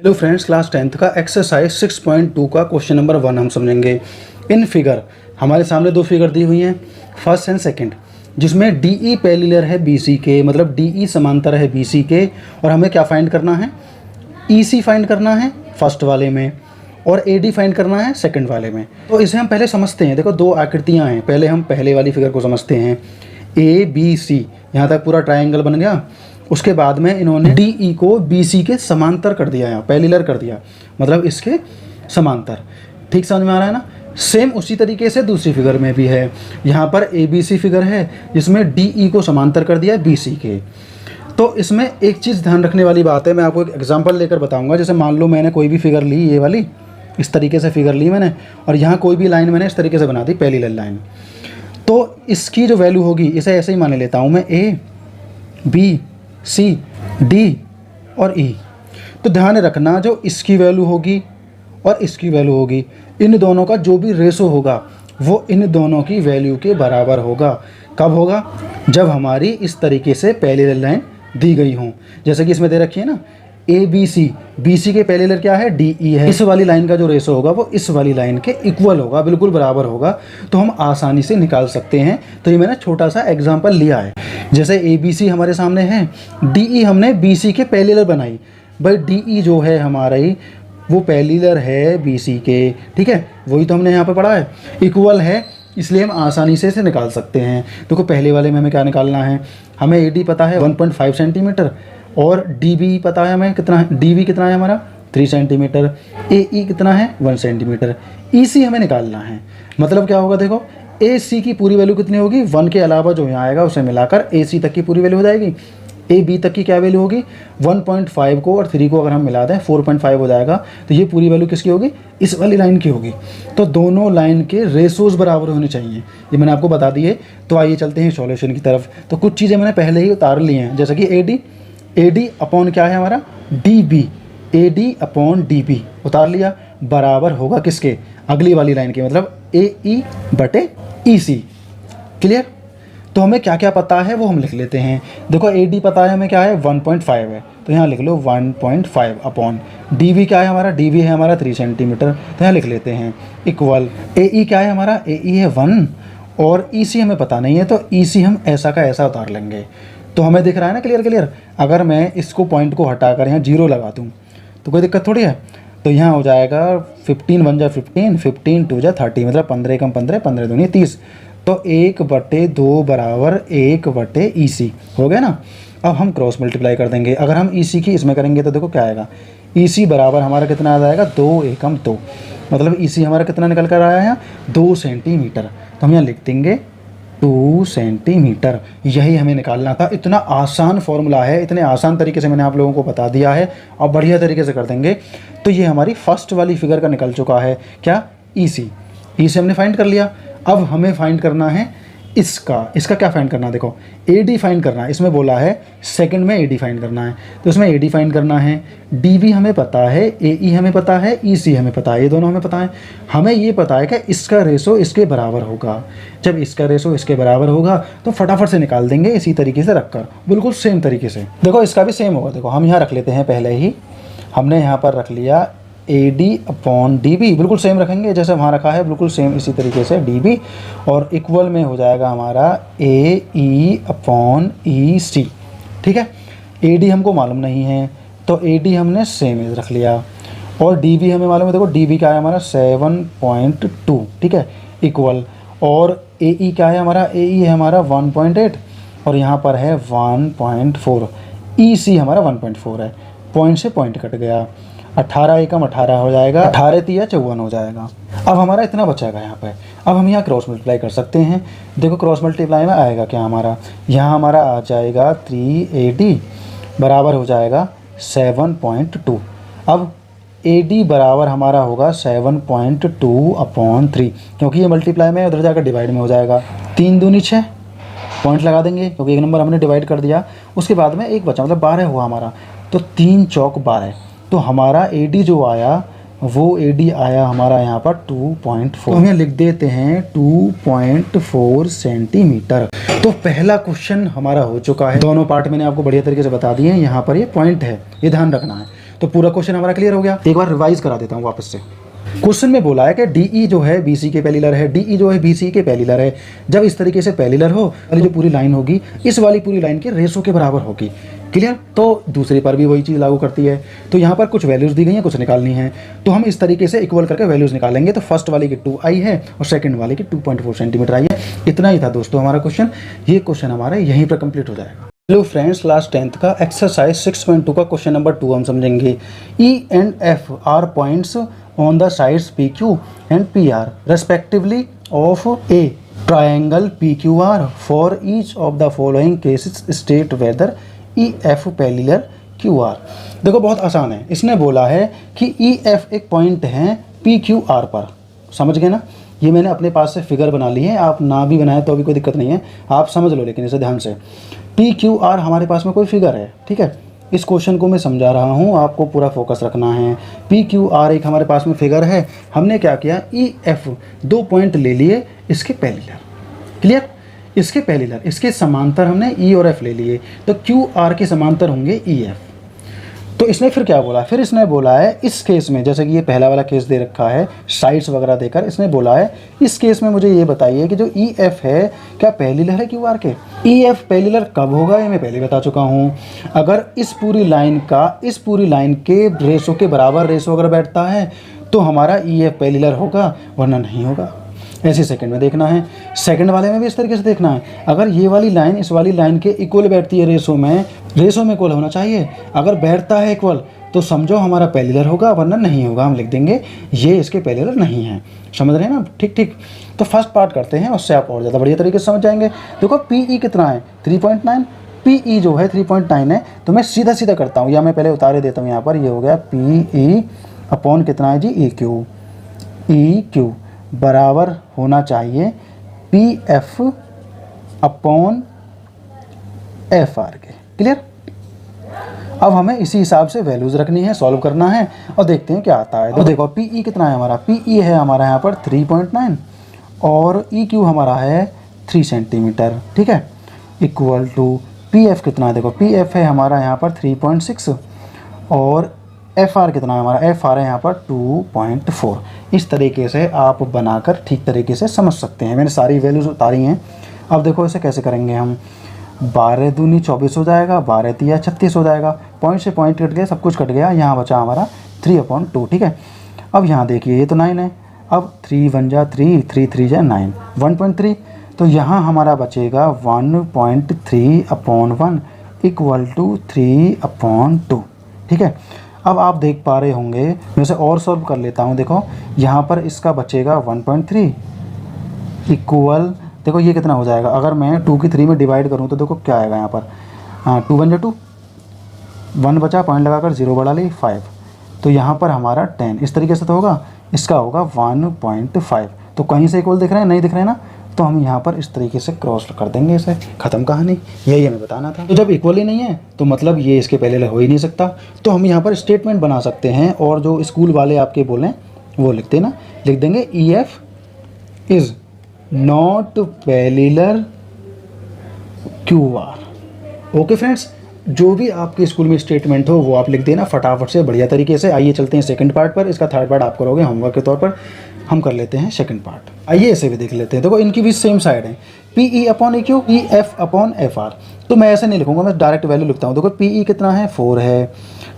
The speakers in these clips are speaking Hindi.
हेलो फ्रेंड्स, क्लास 10th का एक्सरसाइज 6.2 का क्वेश्चन नंबर 1 हम समझेंगे। इन फिगर हमारे सामने दो फिगर दी हुई हैं, फर्स्ट एंड सेकंड, जिसमें डीई पैरेलल है बीसी के, मतलब डीई समांतर है बीसी के, और हमें क्या फाइंड करना है, ईसी फाइंड करना है फर्स्ट वाले में और एडी फाइंड करना है सेकंड वाले में। तो इसे हम पहले समझते हैं। देखो, दो आकृतियाँ हैं, पहले हम पहले वाली फिगर को समझते हैं। ए बी सी, यहाँ तक पूरा ट्राइंगल बन गया। उसके बाद में इन्होंने DE को BC के समांतर कर दिया, यहाँ पैरेलल कर दिया, मतलब इसके समांतर। ठीक समझ में आ रहा है ना। सेम उसी तरीके से दूसरी फिगर में भी है। यहाँ पर ABC फिगर है जिसमें DE को समांतर कर दिया BC के। तो इसमें एक चीज़ ध्यान रखने वाली बात है, मैं आपको एक एग्जाम्पल लेकर बताऊँगा। जैसे मान लो मैंने कोई भी फिगर ली, ये वाली इस तरीके से फिगर ली मैंने, और यहाँ कोई भी लाइन मैंने इस तरीके से बना दी, पैरेलल लाइन। तो इसकी जो वैल्यू होगी, इसे ऐसे ही मान लेता हूँ मैं, A B C D और E। तो ध्यान रखना, जो इसकी वैल्यू होगी और इसकी वैल्यू होगी, इन दोनों का जो भी रेशो होगा वो इन दोनों की वैल्यू के बराबर होगा। कब होगा? जब हमारी इस तरीके से पैरेलल लाइन दी गई हो। जैसे कि इसमें दे रखी है ना, ABC, BC के पैरेलल क्या है, DE है। इस वाली लाइन का जो रेशो होगा वो इस वाली लाइन के इक्वल होगा, बिल्कुल बराबर होगा। तो हम आसानी से निकाल सकते हैं। तो ये मैंने छोटा सा एग्जांपल लिया है। जैसे ABC हमारे सामने है, DE हमने BC के पैरेलल बनाई। भाई DE जो है हमारा ही वो पैरेलल है BC के, ठीक है, वही तो हमने यहाँ पे पढ़ा है, इक्वल है, इसलिए हम आसानी से इसे निकाल सकते हैं। देखो, पहले वाले में हमें क्या निकालना है, हमें AD पता है 1.5 सेंटीमीटर, और DB पता है हमें कितना है, DB कितना है हमारा 3 सेंटीमीटर, AE कितना है 1 सेंटीमीटर। EC हमें निकालना है। मतलब क्या होगा, देखो AC की पूरी वैल्यू कितनी होगी, 1 के अलावा जो यहाँ आएगा उसे मिलाकर AC तक की पूरी वैल्यू हो जाएगी। AB तक की क्या वैल्यू होगी, 1.5 को और 3 को अगर हम मिला दें 4.5 हो जाएगा। तो ये पूरी वैल्यू किसकी होगी, इस वाली लाइन की होगी। तो दोनों लाइन के रेशोज बराबर होने चाहिए, ये मैंने आपको बता दिए। तो आइए चलते हैं सॉल्यूशन की तरफ। तो कुछ चीज़ें मैंने पहले ही उतार ली हैं, जैसे कि AD अपॉन क्या है हमारा, DB, AD अपॉन DB उतार लिया, बराबर होगा किसके, अगली वाली लाइन के, मतलब AE बटे EC। क्लियर? तो हमें क्या क्या पता है वो हम लिख लेते हैं। देखो, AD पता है हमें क्या है, 1.5 है, तो यहाँ लिख लो 1.5 अपॉन DB क्या है हमारा, DB है हमारा 3 सेंटीमीटर, तो यहाँ लिख लेते हैं इक्वल। AE क्या है हमारा, AE है 1, और EC हमें पता नहीं है, तो EC हम ऐसा का ऐसा उतार लेंगे। तो हमें दिख रहा है ना, क्लियर। अगर मैं इसको पॉइंट को हटाकर यहाँ 0 लगा दूँ तो कोई दिक्कत थोड़ी है। तो यहाँ हो जाएगा 15 1 जा 15, 15 2 जा 30, मतलब 15 कम 15, 15 दूनी 30। तो 1/2 बराबर 1/, EC हो गया ना। अब हम क्रॉस मल्टीप्लाई कर देंगे। अगर हम EC की इसमें करेंगे तो देखो क्या आएगा, EC बराबर हमारा कितना आ जाएगा, 2 एकम 2, मतलब EC हमारा कितना निकल कर आया है, 2 सेंटीमीटर। तो हम यहाँ लिख देंगे 2 सेंटीमीटर। यही हमें निकालना था। इतना आसान फॉर्मूला है, इतने आसान तरीके से मैंने आप लोगों को बता दिया है, और बढ़िया तरीके से कर देंगे। तो ये हमारी फर्स्ट वाली फिगर का निकल चुका है क्या, EC हमने फाइंड कर लिया। अब हमें फाइंड करना है इसका क्या फाइंड करना है, देखो AD फाइंड करना है। इसमें बोला है सेकंड में AD फाइंड करना है, तो इसमें AD फाइंड करना है। DB हमें पता है, AE हमें पता है, EC हमें पता है, ये दोनों हमें पता है। हमें ये पता है कि इसका रेशो इसके बराबर होगा। जब इसका रेशो इसके बराबर होगा तो फटाफट से निकाल देंगे, इसी तरीके से रखकर, बिल्कुल सेम तरीके से। देखो, इसका भी सेम होगा। देखो, हम यहाँ रख लेते हैं, पहले ही हमने यहाँ पर रख लिया AD अपॉन DB, बिल्कुल सेम रखेंगे जैसे वहाँ रखा है, बिल्कुल सेम इसी तरीके से DB, और इक्वल में हो जाएगा हमारा AE अपॉन EC। ठीक है, AD हमको मालूम नहीं है तो AD हमने सेम रख लिया, और DB हमें मालूम है। देखो, DB क्या है हमारा 7.2, ठीक है, इक्वल, और AE क्या है हमारा, AE है हमारा 1.8, और यहाँ पर है 1.4। EC हमारा 1.4 है, पॉइंट से पॉइंट कट गया, 18 एकम 18 हो जाएगा, 18 3 54 हो जाएगा। अब हमारा इतना बचेगा यहाँ पे। अब हम यहाँ क्रॉस मल्टीप्लाई कर सकते हैं। देखो, क्रॉस मल्टीप्लाई में आएगा क्या हमारा, यहाँ हमारा आ जाएगा 3AD बराबर हो जाएगा 7.2। अब AD बराबर हमारा होगा 7.2 अपॉन 3, क्योंकि ये मल्टीप्लाई में उधर जाकर डिवाइड में हो जाएगा। 3 दूनी 6, पॉइंट लगा देंगे क्योंकि एक नंबर हमने डिवाइड कर दिया। उसके बाद में एक बचा, मतलब 12 हुआ हमारा, तो 3 चौक 12। तो हमारा AD जो आया वो AD आया हमारा यहाँ पर 2.4। तो हम यहाँ लिख देते हैं 2.4 सेंटीमीटर। तो पहला क्वेश्चन हमारा हो चुका है। दोनों पार्ट मैंने आपको बढ़िया तरीके से बता दिए हैं। यहाँ पर ये पॉइंट है, ये ध्यान रखना है। तो पूरा क्वेश्चन हमारा क्लियर हो गया। एक बार रिवाइज करा देता हूँ वापस से। क्वेश्चन में बोला है कि DE जो है BC के पैरेलल है, DE जो है BC के पैरेलल है। जब इस तरीके से पैरेलल हो, वाली जो पूरी लाइन होगी इस वाली पूरी लाइन के रेशो के बराबर होगी। क्लियर? तो दूसरे पर भी वही चीज़ लागू करती है। तो यहाँ पर कुछ वैल्यूज़ दी गई हैं, कुछ निकालनी है, तो हम इस तरीके से इक्वल करके वैल्यूज़ निकालेंगे। तो फर्स्ट वाले की 2 आई है और सेकंड वाले की 2.4 सेंटीमीटर आई है। इतना ही था दोस्तों हमारा क्वेश्चन। ये क्वेश्चन हमारा यहीं पर कंप्लीट हो जाएगा। हेलो फ्रेंड्स, क्लास 10th का एक्सरसाइज 6.2 का क्वेश्चन नंबर 2 हम समझेंगे। E and F are points on the sides PQ and PR respectively of a triangle PQR. For each of the following cases state whether EF parallel QR. देखो बहुत आसान है। इसने बोला है कि EF एक पॉइंट है PQR पर। समझ गए ना? ये मैंने अपने पास से फिगर बना ली है, आप ना भी बनाए तो भी कोई दिक्कत नहीं है, आप समझ लो लेकिन इसे ध्यान से। PQR हमारे पास में कोई फिगर है, ठीक है। इस क्वेश्चन को मैं समझा रहा हूँ, आपको पूरा फोकस रखना है। PQR एक हमारे पास में फिगर है। हमने क्या किया, EF 2 पॉइंट ले लिए इसके पैरेलल। क्लियर? इसके पैरेलल, इसके समांतर हमने E और F ले लिए, तो QR के समांतर होंगे EF। तो इसने फिर क्या बोला, फिर इसने बोला है इस केस में, जैसे कि ये पहला वाला केस दे रखा है साइड्स वगैरह देकर, इसने बोला है इस केस में मुझे ये बताइए कि जो EF है क्या पैरेलल है QR के। EF पैरेलल कब होगा ये मैं पहले बता चुका हूँ। अगर इस पूरी लाइन का इस पूरी लाइन के रेशो के बराबर रेशो अगर बैठता है तो हमारा EF पैरेलल होगा, वरना नहीं होगा। ऐसे सेकंड में देखना है। सेकंड वाले में भी इस तरीके से देखना है। अगर ये वाली लाइन इस वाली लाइन के इक्वल बैठती है रेशो में इक्वल होना चाहिए। अगर बैठता है इक्वल तो समझो हमारा पैरेलल होगा, वरना नहीं होगा। हम लिख देंगे ये इसके पैरेलल नहीं है। समझ रहे हैं ना? ठीक ठीक। तो फर्स्ट पार्ट करते हैं, उससे आप और ज़्यादा बढ़िया तरीके से समझ जाएंगे। देखो PE कितना है, 3.9। PE जो है 3.9 है, तो मैं सीधा सीधा करता हूँ, या मैं पहले उतारे देता हूँ यहाँ पर। ये हो गया PE अपॉन कितना है जी, EQ बराबर होना चाहिए PF अपॉन FR के। क्लियर? अब हमें इसी हिसाब से वैल्यूज़ रखनी है, सॉल्व करना है और देखते हैं क्या आता है। तो देखो PE कितना है हमारा, PE है हमारा यहाँ पर 3.9 और EQ हमारा है 3 सेंटीमीटर। ठीक है, इक्वल टू PF कितना है, देखो PF है हमारा यहाँ पर 3.6 और FR कितना है हमारा, FR है यहाँ पर 2.4। इस तरीके से आप बनाकर ठीक तरीके से समझ सकते हैं। मैंने सारी वैल्यूज़ उतारी हैं। अब देखो इसे कैसे करेंगे हम। 12 दूनी 24 हो जाएगा, 12 तिया 36 हो जाएगा। पॉइंट से पॉइंट कट गया, सब कुछ कट गया। यहाँ बचा हमारा 3/2। ठीक है, अब यहाँ देखिए ये तो 9 है। अब 3 1 जा 3, 3 3 जा 9, 1.3। तो यहाँ हमारा बचेगा 1.3/1 इक्वल टू 3/2। ठीक है, अब आप देख पा रहे होंगे, मैं इसे और सॉल्व कर लेता हूँ। देखो यहाँ पर इसका बचेगा 1.3 इक्वल, देखो ये कितना हो जाएगा, अगर मैं 2 की 3 में डिवाइड करूँ तो देखो क्या आएगा यहाँ पर। 2 1 जा 2, 1 बचा, पॉइंट लगाकर 0 बढ़ा ली 5, तो यहाँ पर हमारा 10। इस तरीके से तो होगा, इसका होगा 1.5। तो कहीं से इक्वल दिख रहे हैं, नहीं दिख रहे हैं ना, तो हम यहाँ पर इस तरीके से क्रॉस कर देंगे, इसे ख़त्म कहानी। यही हमें बताना था। तो जब इक्वल ही नहीं है तो मतलब ये इसके पहले हो ही नहीं सकता। तो हम यहाँ पर स्टेटमेंट बना सकते हैं और जो स्कूल वाले आपके बोलें वो लिख देना, लिख देंगे EF is not parallel QR। Okay friends, जो भी आपके स्कूल में स्टेटमेंट हो वो आप लिख देना फटाफट से, बढ़िया तरीके से। आइए चलते हैं सेकंड पार्ट पर। इसका थर्ड पार्ट आप करोगे होमवर्क के तौर पर, हम कर लेते हैं सेकंड पार्ट। आइए ऐसे भी देख लेते हैं। देखो इनकी भी सेम साइड है, PE upon EQ, EF upon FR। तो मैं ऐसे नहीं लिखूंगा, मैं डायरेक्ट वैल्यू लिखता हूँ। देखो PE कितना है, 4 है।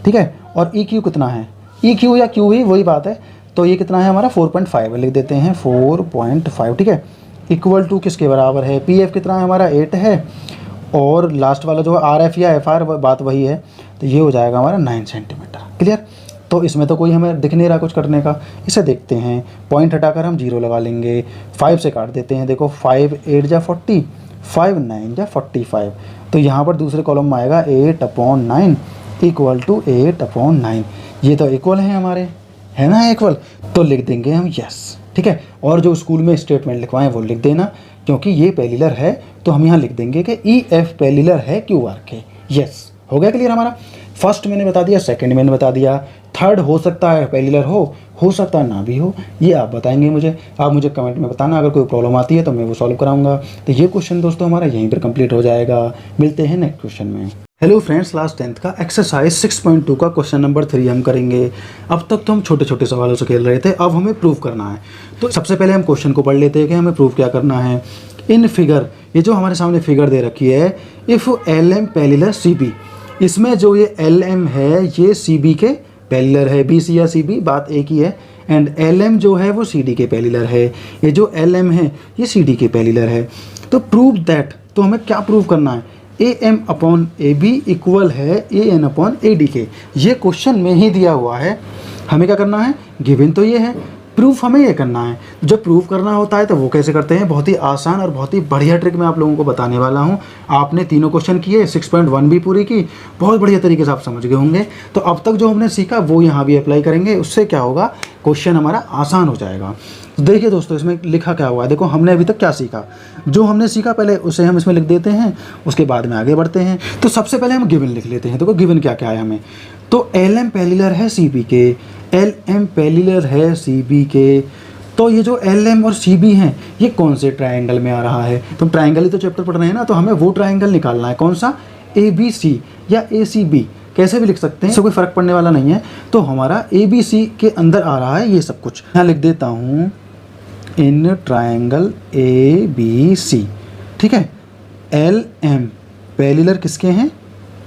ठीक है, और EQ कितना है, EQ या Q ही वही बात है। तो ये कितना है हमारा 4.5 लिख देते हैं, 4.5। ठीक है, इक्वल टू किसके बराबर है, PF कितना है हमारा 8 है, और लास्ट वाला जो है RF या FR बात वही है, तो ये हो जाएगा हमारा 9 सेंटीमीटर। क्लियर? तो इसमें तो कोई हमें दिख नहीं रहा कुछ करने का। इसे देखते हैं, पॉइंट हटाकर हम 0 लगा लेंगे, 5 से काट देते हैं। देखो 5 8 जा 40, 5 9 जा 45। तो यहाँ पर दूसरे कॉलम में आएगा 8/9 इक्वल टू 8/9। ये तो इक्वल है हमारे, है ना इक्वल, तो लिख देंगे हम यस। ठीक है, और जो स्कूल में स्टेटमेंट लिखवाएं वो लिख देना, क्योंकि ये पैरेलल है तो हम यहाँ लिख देंगे कि EF पैरेलल है QR के। यस, हो गया क्लियर हमारा। फर्स्ट मैंने बता दिया, सेकंड मैंने बता दिया, थर्ड हो सकता है पैरेलल हो सकता है ना भी हो, ये आप बताएंगे मुझे। आप मुझे कमेंट में बताना, अगर कोई प्रॉब्लम आती है तो मैं वो सॉल्व कराऊंगा। तो ये क्वेश्चन दोस्तों हमारा यहीं पर कंप्लीट हो जाएगा। मिलते हैं नेक्स्ट क्वेश्चन में। हेलो फ्रेंड्स, क्लास 10th का एक्सरसाइज 6.2 का क्वेश्चन नंबर 3 हम करेंगे। अब तक तो हम छोटे छोटे सवालों से खेल रहे थे, अब हमें प्रूव करना है। तो सबसे पहले हम क्वेश्चन को पढ़ लेते हैं कि हमें प्रूव क्या करना है। इन फिगर, ये जो हमारे सामने फिगर दे रखी है, इफ़ LM पैरेलल CB, इसमें जो ये LM है ये CB के पैरेलल है, BC या CB बात एक ही है। एंड LM जो है वो CD के पैरेलल है, ये जो LM है ये CD के पैरेलल है। तो प्रूव दैट, तो हमें क्या प्रूव करना है, AM अपॉन AB इक्वल है AN अपॉन AD के। ये क्वेश्चन में ही दिया हुआ है, हमें क्या करना है, गिवन तो ये है, प्रूफ हमें ये करना है। जब प्रूफ करना होता है तो वो कैसे करते हैं, बहुत ही आसान और बहुत ही बढ़िया ट्रिक मैं आप लोगों को बताने वाला हूँ। आपने तीनों क्वेश्चन किए, 6.1 भी पूरी की, बहुत बढ़िया तरीके से आप समझ गए होंगे। तो अब तक जो हमने सीखा वो यहाँ भी अप्लाई करेंगे, उससे क्या होगा, क्वेश्चन हमारा आसान हो जाएगा। तो देखिए दोस्तों, इसमें लिखा क्या हुआ है, देखो हमने अभी तक क्या सीखा, जो हमने सीखा पहले उसे हम इसमें लिख देते हैं, उसके बाद में आगे बढ़ते हैं। तो सबसे पहले हम गिवन लिख लेते हैं। देखो गिवन क्या क्या है हमें, तो LM पैरेलल है CB के, LM पैरेलल है CB के। तो ये जो LM और CB हैं ये कौन से ट्रायंगल में आ रहा है, तो ट्रायंगल ही तो चैप्टर पढ़ रहे हैं ना, तो हमें वो ट्रायंगल निकालना है, कौन सा, ABC या ACB, कैसे भी लिख सकते हैं, इससे कोई फ़र्क पड़ने वाला नहीं है। तो हमारा ABC के अंदर आ रहा है ये सब कुछ। यहाँ लिख देता हूँ इन ट्रायंगल ABC, ठीक है। LM पैरेलल किसके हैं,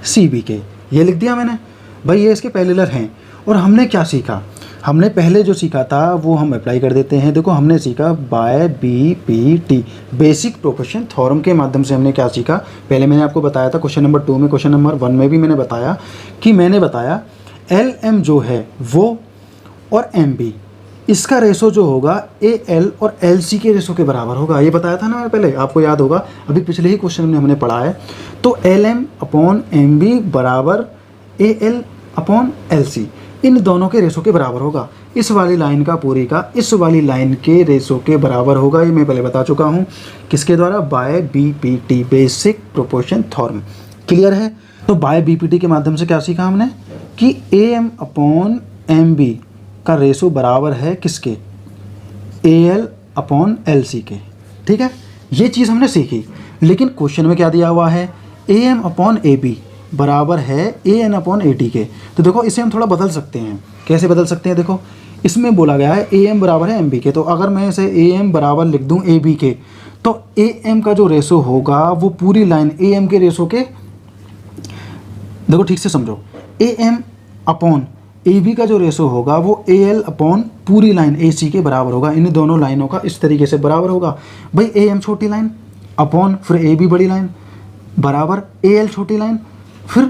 CB के, ये लिख दिया मैंने भाई, ये इसके पैरेलल हैं। और हमने क्या सीखा, हमने पहले जो सीखा था वो हम अप्लाई कर देते हैं। देखो हमने सीखा by BPT, basic proportion theorem के माध्यम से हमने क्या सीखा, पहले मैंने आपको बताया था क्वेश्चन नंबर 2 में, क्वेश्चन नंबर 1 में भी मैंने बताया कि LM जो है वो और MB, इसका रेशो जो होगा AL और LC के रेशो के बराबर होगा। ये बताया था ना मैं पहले, आपको याद होगा, अभी पिछले ही क्वेश्चन में हमने पढ़ा है। तो LM अपॉन MB बराबर AL अपॉन LC, इन दोनों के रेशो के बराबर होगा। इस वाली लाइन का पूरी का इस वाली लाइन के रेशो के बराबर होगा, ये मैं पहले बता चुका हूँ, किसके द्वारा, by BPT, basic proportion theorem. Clear है। तो बाय BPT के माध्यम से क्या सीखा हमने कि AM अपॉन MB का रेशो बराबर है किसके, AL अपॉन LC के, ठीक है। ये चीज़ हमने सीखी। लेकिन क्वेश्चन में क्या दिया हुआ है, AM अपॉन AB बराबर है AN अपॉन AD के। तो देखो इसे हम थोड़ा बदल सकते हैं, कैसे बदल सकते हैं, देखो इसमें बोला गया है AM बराबर है MB के, तो अगर मैं इसे AM बराबर लिख दूं AB के, तो AM का जो रेशो होगा वो पूरी लाइन AM के रेशो के, देखो ठीक से समझो, AM अपॉन AB का जो रेशो होगा वो AL अपॉन पूरी लाइन AC के बराबर होगा। इन दोनों लाइनों का इस तरीके से बराबर होगा भाई, AM छोटी लाइन अपॉन फिर AB बड़ी लाइन बराबर AL छोटी लाइन फिर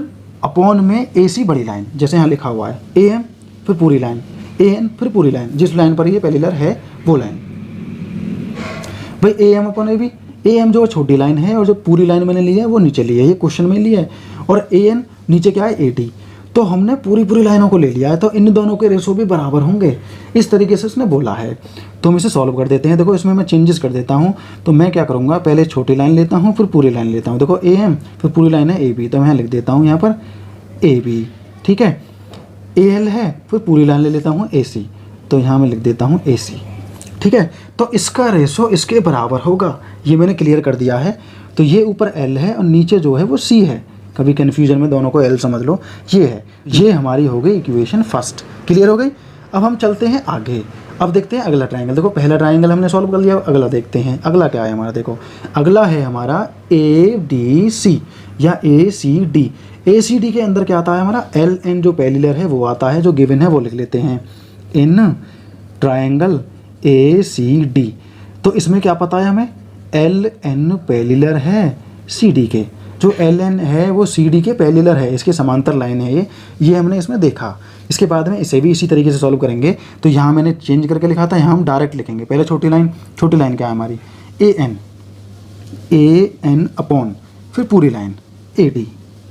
अपॉन में AC बड़ी लाइन, जैसे यहाँ लिखा हुआ है AM फिर पूरी लाइन, AN फिर पूरी लाइन, जिस लाइन पर ये पैरेलल है वो लाइन। भाई AM अपॉन AB, AM जो छोटी लाइन है और जो पूरी लाइन मैंने ली है वो नीचे ली है, ये क्वेश्चन में ली है, और AN नीचे क्या है AD। तो हमने पूरी लाइनों को ले लिया है, तो इन दोनों के रेशो भी बराबर होंगे, इस तरीके से उसने बोला है। तो हम इसे सॉल्व कर देते हैं। देखो इसमें मैं चेंजेस कर देता हूँ, तो मैं क्या करूँगा, पहले छोटी लाइन लेता हूँ फिर पूरी लाइन लेता हूँ। देखो AM फिर पूरी लाइन है AB, तो मैं लिख देता हूँ यहाँ पर AB, ठीक है। AL है फिर पूरी लाइन ले लेता हूँ AC, तो यहाँ मैं लिख देता हूँ AC, ठीक है। तो इसका रेशो इसके बराबर होगा, ये मैंने क्लियर कर दिया है। तो ये ऊपर L है और नीचे जो है वो C है, कभी कन्फ्यूजन में दोनों को L समझ लो, ये है। ये हमारी हो गई इक्वेशन फर्स्ट, क्लियर हो गई। अब हम चलते हैं आगे, अब देखते हैं अगला ट्रायंगल। देखो पहला ट्रायंगल हमने सॉल्व कर लिया, अगला देखते हैं अगला क्या है हमारा। देखो अगला है हमारा ADC या ACD। ACD के अंदर क्या आता है हमारा, LN जो पैरेलल है वो आता है, जो गिवन है वो लिख लेते हैं, इन ट्रायंगल ACD। तो इसमें क्या पता है हमें, LN पैरेलल है CD के, जो LN है वो CD के पैरेलल है, इसके समांतर लाइन है ये हमने इसमें देखा। इसके बाद में इसे भी इसी तरीके से सॉल्व करेंगे। तो यहाँ मैंने चेंज करके लिखा था, यहाँ हम डायरेक्ट लिखेंगे। पहले छोटी लाइन क्या है हमारी, AN अपॉन फिर पूरी लाइन AD,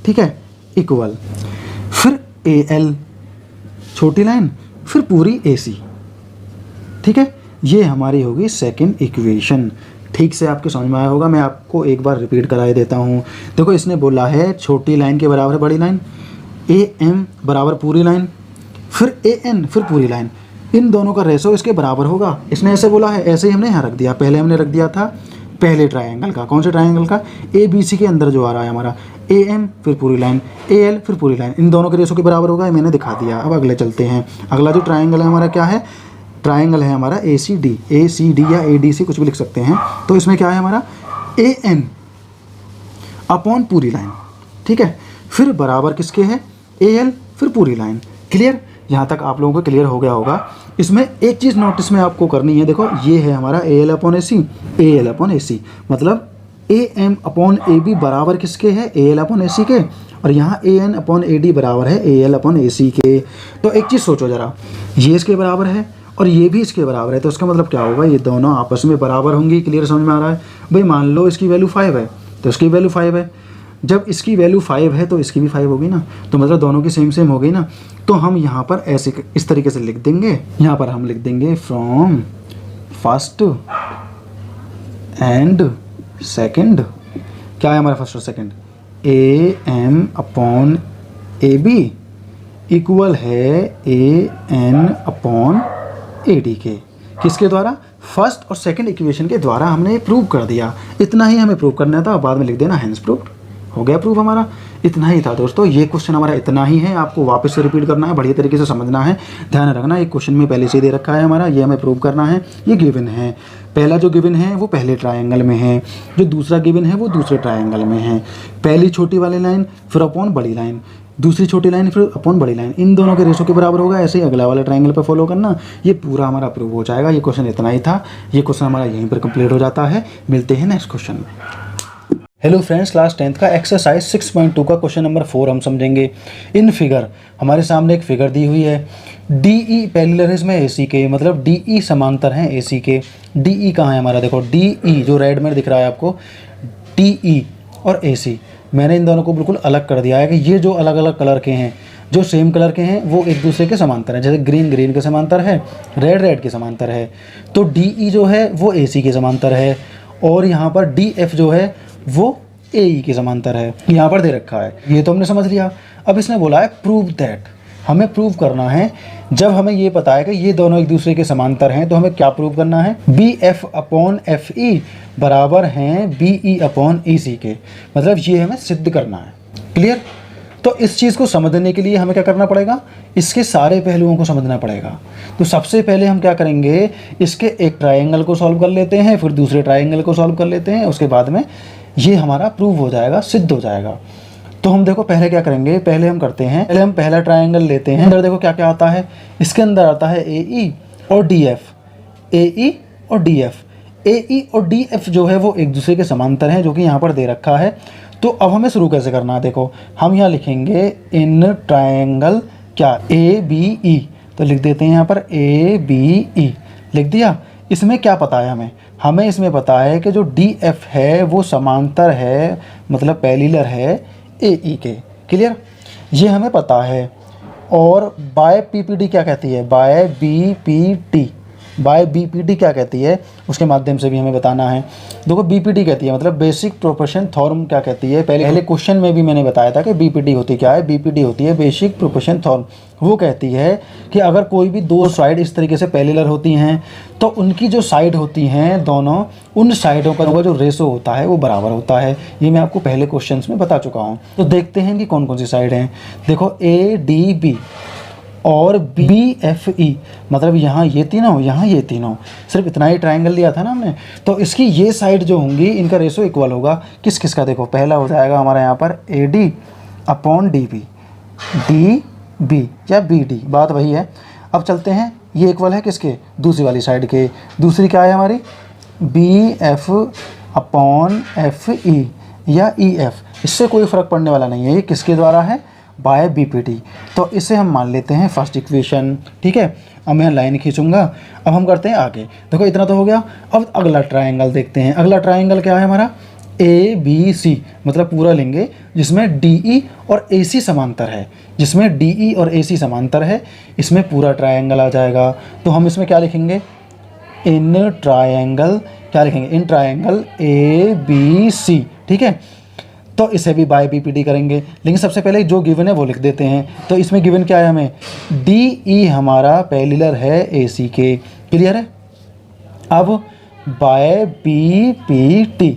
ठीक है, इक्वल फिर AL छोटी लाइन फिर पूरी AC, ठीक है। ये हमारी होगी सेकंड इक्वेशन। ठीक से आपके समझ में आया होगा, मैं आपको एक बार रिपीट कराए देता हूँ। देखो इसने बोला है छोटी लाइन के बराबर है बड़ी लाइन, ए एम बराबर पूरी लाइन, फिर ए एन, फिर पूरी लाइन, इन दोनों का रेशो इसके बराबर होगा। इसने ऐसे बोला है, ऐसे ही हमने यहाँ रख दिया। पहले हमने रख दिया था पहले ट्रायंगल का, कौन से ट्रायंगल का, ए बी सी के अंदर जो आ रहा है हमारा ए एम फिर पूरी लाइन, ए एल फिर पूरी लाइन, इन दोनों के रेशो के बराबर होगा, मैंने दिखा दिया। अब अगले चलते हैं। अगला जो ट्रायंगल है हमारा क्या है, ट्रायंगल है हमारा ए सी डी या ए डी सी कुछ भी लिख सकते हैं। तो इसमें क्या है हमारा ए एन अपॉन पूरी लाइन, ठीक है, फिर बराबर किसके है ए एल फिर पूरी लाइन। क्लियर, यहाँ तक आप लोगों को क्लियर हो गया होगा। इसमें एक चीज़ नोटिस में आपको करनी है, देखो ये है हमारा A L upon A C, मतलब A M upon A B बराबर किसके है, ए एल अपॉन ए सी के, और यहाँ ए एन अपॉन ए डी बराबर है ए एल अपॉन ए सी के। तो एक चीज़ सोचो ज़रा, ये इसके बराबर है और ये भी इसके बराबर है, तो इसका मतलब क्या होगा, ये दोनों आपस में बराबर होंगी। क्लियर समझ में आ रहा है भाई। मान लो इसकी वैल्यू 5 है तो इसकी वैल्यू 5 है, जब इसकी वैल्यू 5 है तो इसकी भी 5 होगी ना, तो मतलब दोनों की सेम सेम हो गई ना। तो हम यहाँ पर ऐसे इस तरीके से लिख देंगे, यहाँ पर हम लिख देंगे फ्रॉम फर्स्ट एंड सेकंड, क्या है हमारा फर्स्ट और second, A M upon A B equal है A N upon A D के। किसके द्वारा, फर्स्ट और सेकंड इक्वेशन के द्वारा हमने प्रूव कर दिया। इतना ही हमें प्रूव करना था, बाद में लिख देना हैंस प्रूव्ड, हो गया प्रूफ हमारा। इतना ही था दोस्तों, ये क्वेश्चन हमारा इतना ही है। आपको वापस से रिपीट करना है, बढ़िया तरीके से समझना है, ध्यान रखना। एक क्वेश्चन में पहले से दे रखा है हमारा, ये हमें प्रूव करना है। ये गिवन है, पहला जो गिवन है वो पहले ट्रायंगल में है, जो दूसरा गिवन है वो दूसरे ट्रायंगल में है। पहली छोटी वाली लाइन फिर अपॉन बड़ी लाइन, दूसरी छोटी लाइन फिर अपॉन बड़ी लाइन, इन दोनों के रेशो के बराबर होगा। ऐसे ही अगला वाला ट्रायंगल पर फॉलो करना, ये पूरा हमारा प्रूव हो जाएगा। ये क्वेश्चन इतना ही था, ये क्वेश्चन हमारा यहीं पर कंप्लीट हो जाता है। मिलते हैं नेक्स्ट क्वेश्चन में। हेलो फ्रेंड्स, क्लास 10th का एक्सरसाइज 6.2 का क्वेश्चन नंबर 4 हम समझेंगे। इन फिगर हमारे सामने एक फिगर दी हुई है, डी ई पैरेलल है इसमें ए सी के, मतलब डी ई समांतर हैं ए सी के। डी ई कहाँ है हमारा, देखो डी ई जो रेड में दिख रहा है आपको, डी ई और ए सी, मैंने इन दोनों को बिल्कुल अलग कर दिया है कि ये जो अलग अलग कलर के हैं, जो सेम कलर के हैं वो एक दूसरे के समांतर हैं। जैसे ग्रीन ग्रीन के समांतर है, रेड रेड के समांतर है, तो डी ई जो है वो ए सी के समांतर है, और यहाँ पर डी एफ जो है वो ए ई के समांतर है, यहाँ पर दे रखा है। ये तो हमने समझ लिया। अब इसने बोला है प्रूव दैट, हमें प्रूव करना है। जब हमें ये पता है कि ये दोनों एक दूसरे के समांतर हैं, तो हमें क्या प्रूव करना है, B F upon F E बराबर हैं बी ई अपॉन ई सी के, मतलब ये हमें सिद्ध करना है। क्लियर। तो इस चीज़ को समझने के लिए हमें क्या करना पड़ेगा, इसके सारे पहलुओं को समझना पड़ेगा। तो सबसे पहले हम क्या करेंगे, इसके एक ट्रायंगल को सॉल्व कर लेते हैं, फिर दूसरे ट्रायंगल को सॉल्व कर लेते हैं, उसके बाद में ये हमारा प्रूव हो जाएगा, सिद्ध हो जाएगा। तो हम देखो पहले क्या करेंगे, पहले हम करते हैं, पहले हम पहला ट्रायंगल लेते हैं। अंदर देखो क्या क्या आता है, इसके अंदर आता है ए ई और डी एफ, ए ई और डी एफ। ए ई और डी एफ जो है वो एक दूसरे के समांतर हैं, जो कि यहाँ पर दे रखा है। तो अब हमें शुरू कैसे करना है, देखो हम यहाँ लिखेंगे इन ट्रायंगल क्या ए बी ई, तो लिख देते हैं यहाँ पर ए बी ई, लिख दिया। इसमें क्या पता है हमें, हमें इसमें पता है कि जो डी एफ है वो समांतर है, मतलब पैरेलल है ए ई के। क्लियर, ये हमें पता है। और बाय पी पी डी क्या कहती है, by B P T, by B P D क्या कहती है, उसके माध्यम से भी हमें बताना है। देखो बी पी डी कहती है मतलब बेसिक प्रोपोर्शन थ्योरम क्या कहती है, पहले क्वेश्चन में भी मैंने बताया था कि बी पी डी होती क्या है। बी पी डी होती है बेसिक प्रोपोर्शन थ्योरम। वो कहती है कि अगर कोई भी दो साइड इस तरीके से पैरेलल होती हैं, तो उनकी जो साइड होती हैं दोनों, उन साइडों का जो रेशो होता है वो बराबर होता है। ये मैं आपको पहले क्वेश्चंस में बता चुका हूँ। तो देखते हैं कि कौन कौन सी साइड हैं। देखो ए डी बी और बी एफ ई, मतलब यहाँ ये तीनों, यहाँ ये तीनों, सिर्फ इतना ही ट्रायंगल लिया था ना हमने। तो इसकी ये साइड जो होंगी इनका रेशो इक्वल होगा किस किस का, देखो पहला हो जाएगा हमारा यहाँ पर A D upon D B, D B या बी डी, बात वही है। अब चलते हैं, ये इक्वल है किसके, दूसरी वाली साइड के। दूसरी क्या है हमारी, B F upon F E या ई एफ, इससे कोई फ़र्क पड़ने वाला नहीं है, ये किसके द्वारा है, बाय बी पी टी। तो इसे हम मान लेते हैं फर्स्ट इक्वेशन। ठीक है, अब मैं लाइन खींचूंगा। अब हम करते हैं आगे, देखो इतना तो हो गया। अब अगला ट्रायंगल देखते हैं। अगला ट्रायंगल क्या है हमारा, ए बी सी, मतलब पूरा लेंगे जिसमें डी ई और ए सी समांतर है, जिसमें डी ई और ए सी समांतर है, इसमें पूरा ट्रायंगल आ जाएगा। तो हम इसमें क्या लिखेंगे, इन ट्रायंगल, क्या लिखेंगे, इन ट्रायंगल ए बी सी। ठीक है, तो इसे भी बाय BPD करेंगे। लेकिन सबसे पहले जो गिवन है वो लिख देते हैं। तो इसमें गिवन क्या है हमें, DE हमारा पैरेलल है AC के, क्लियर है। अब बाय BPT,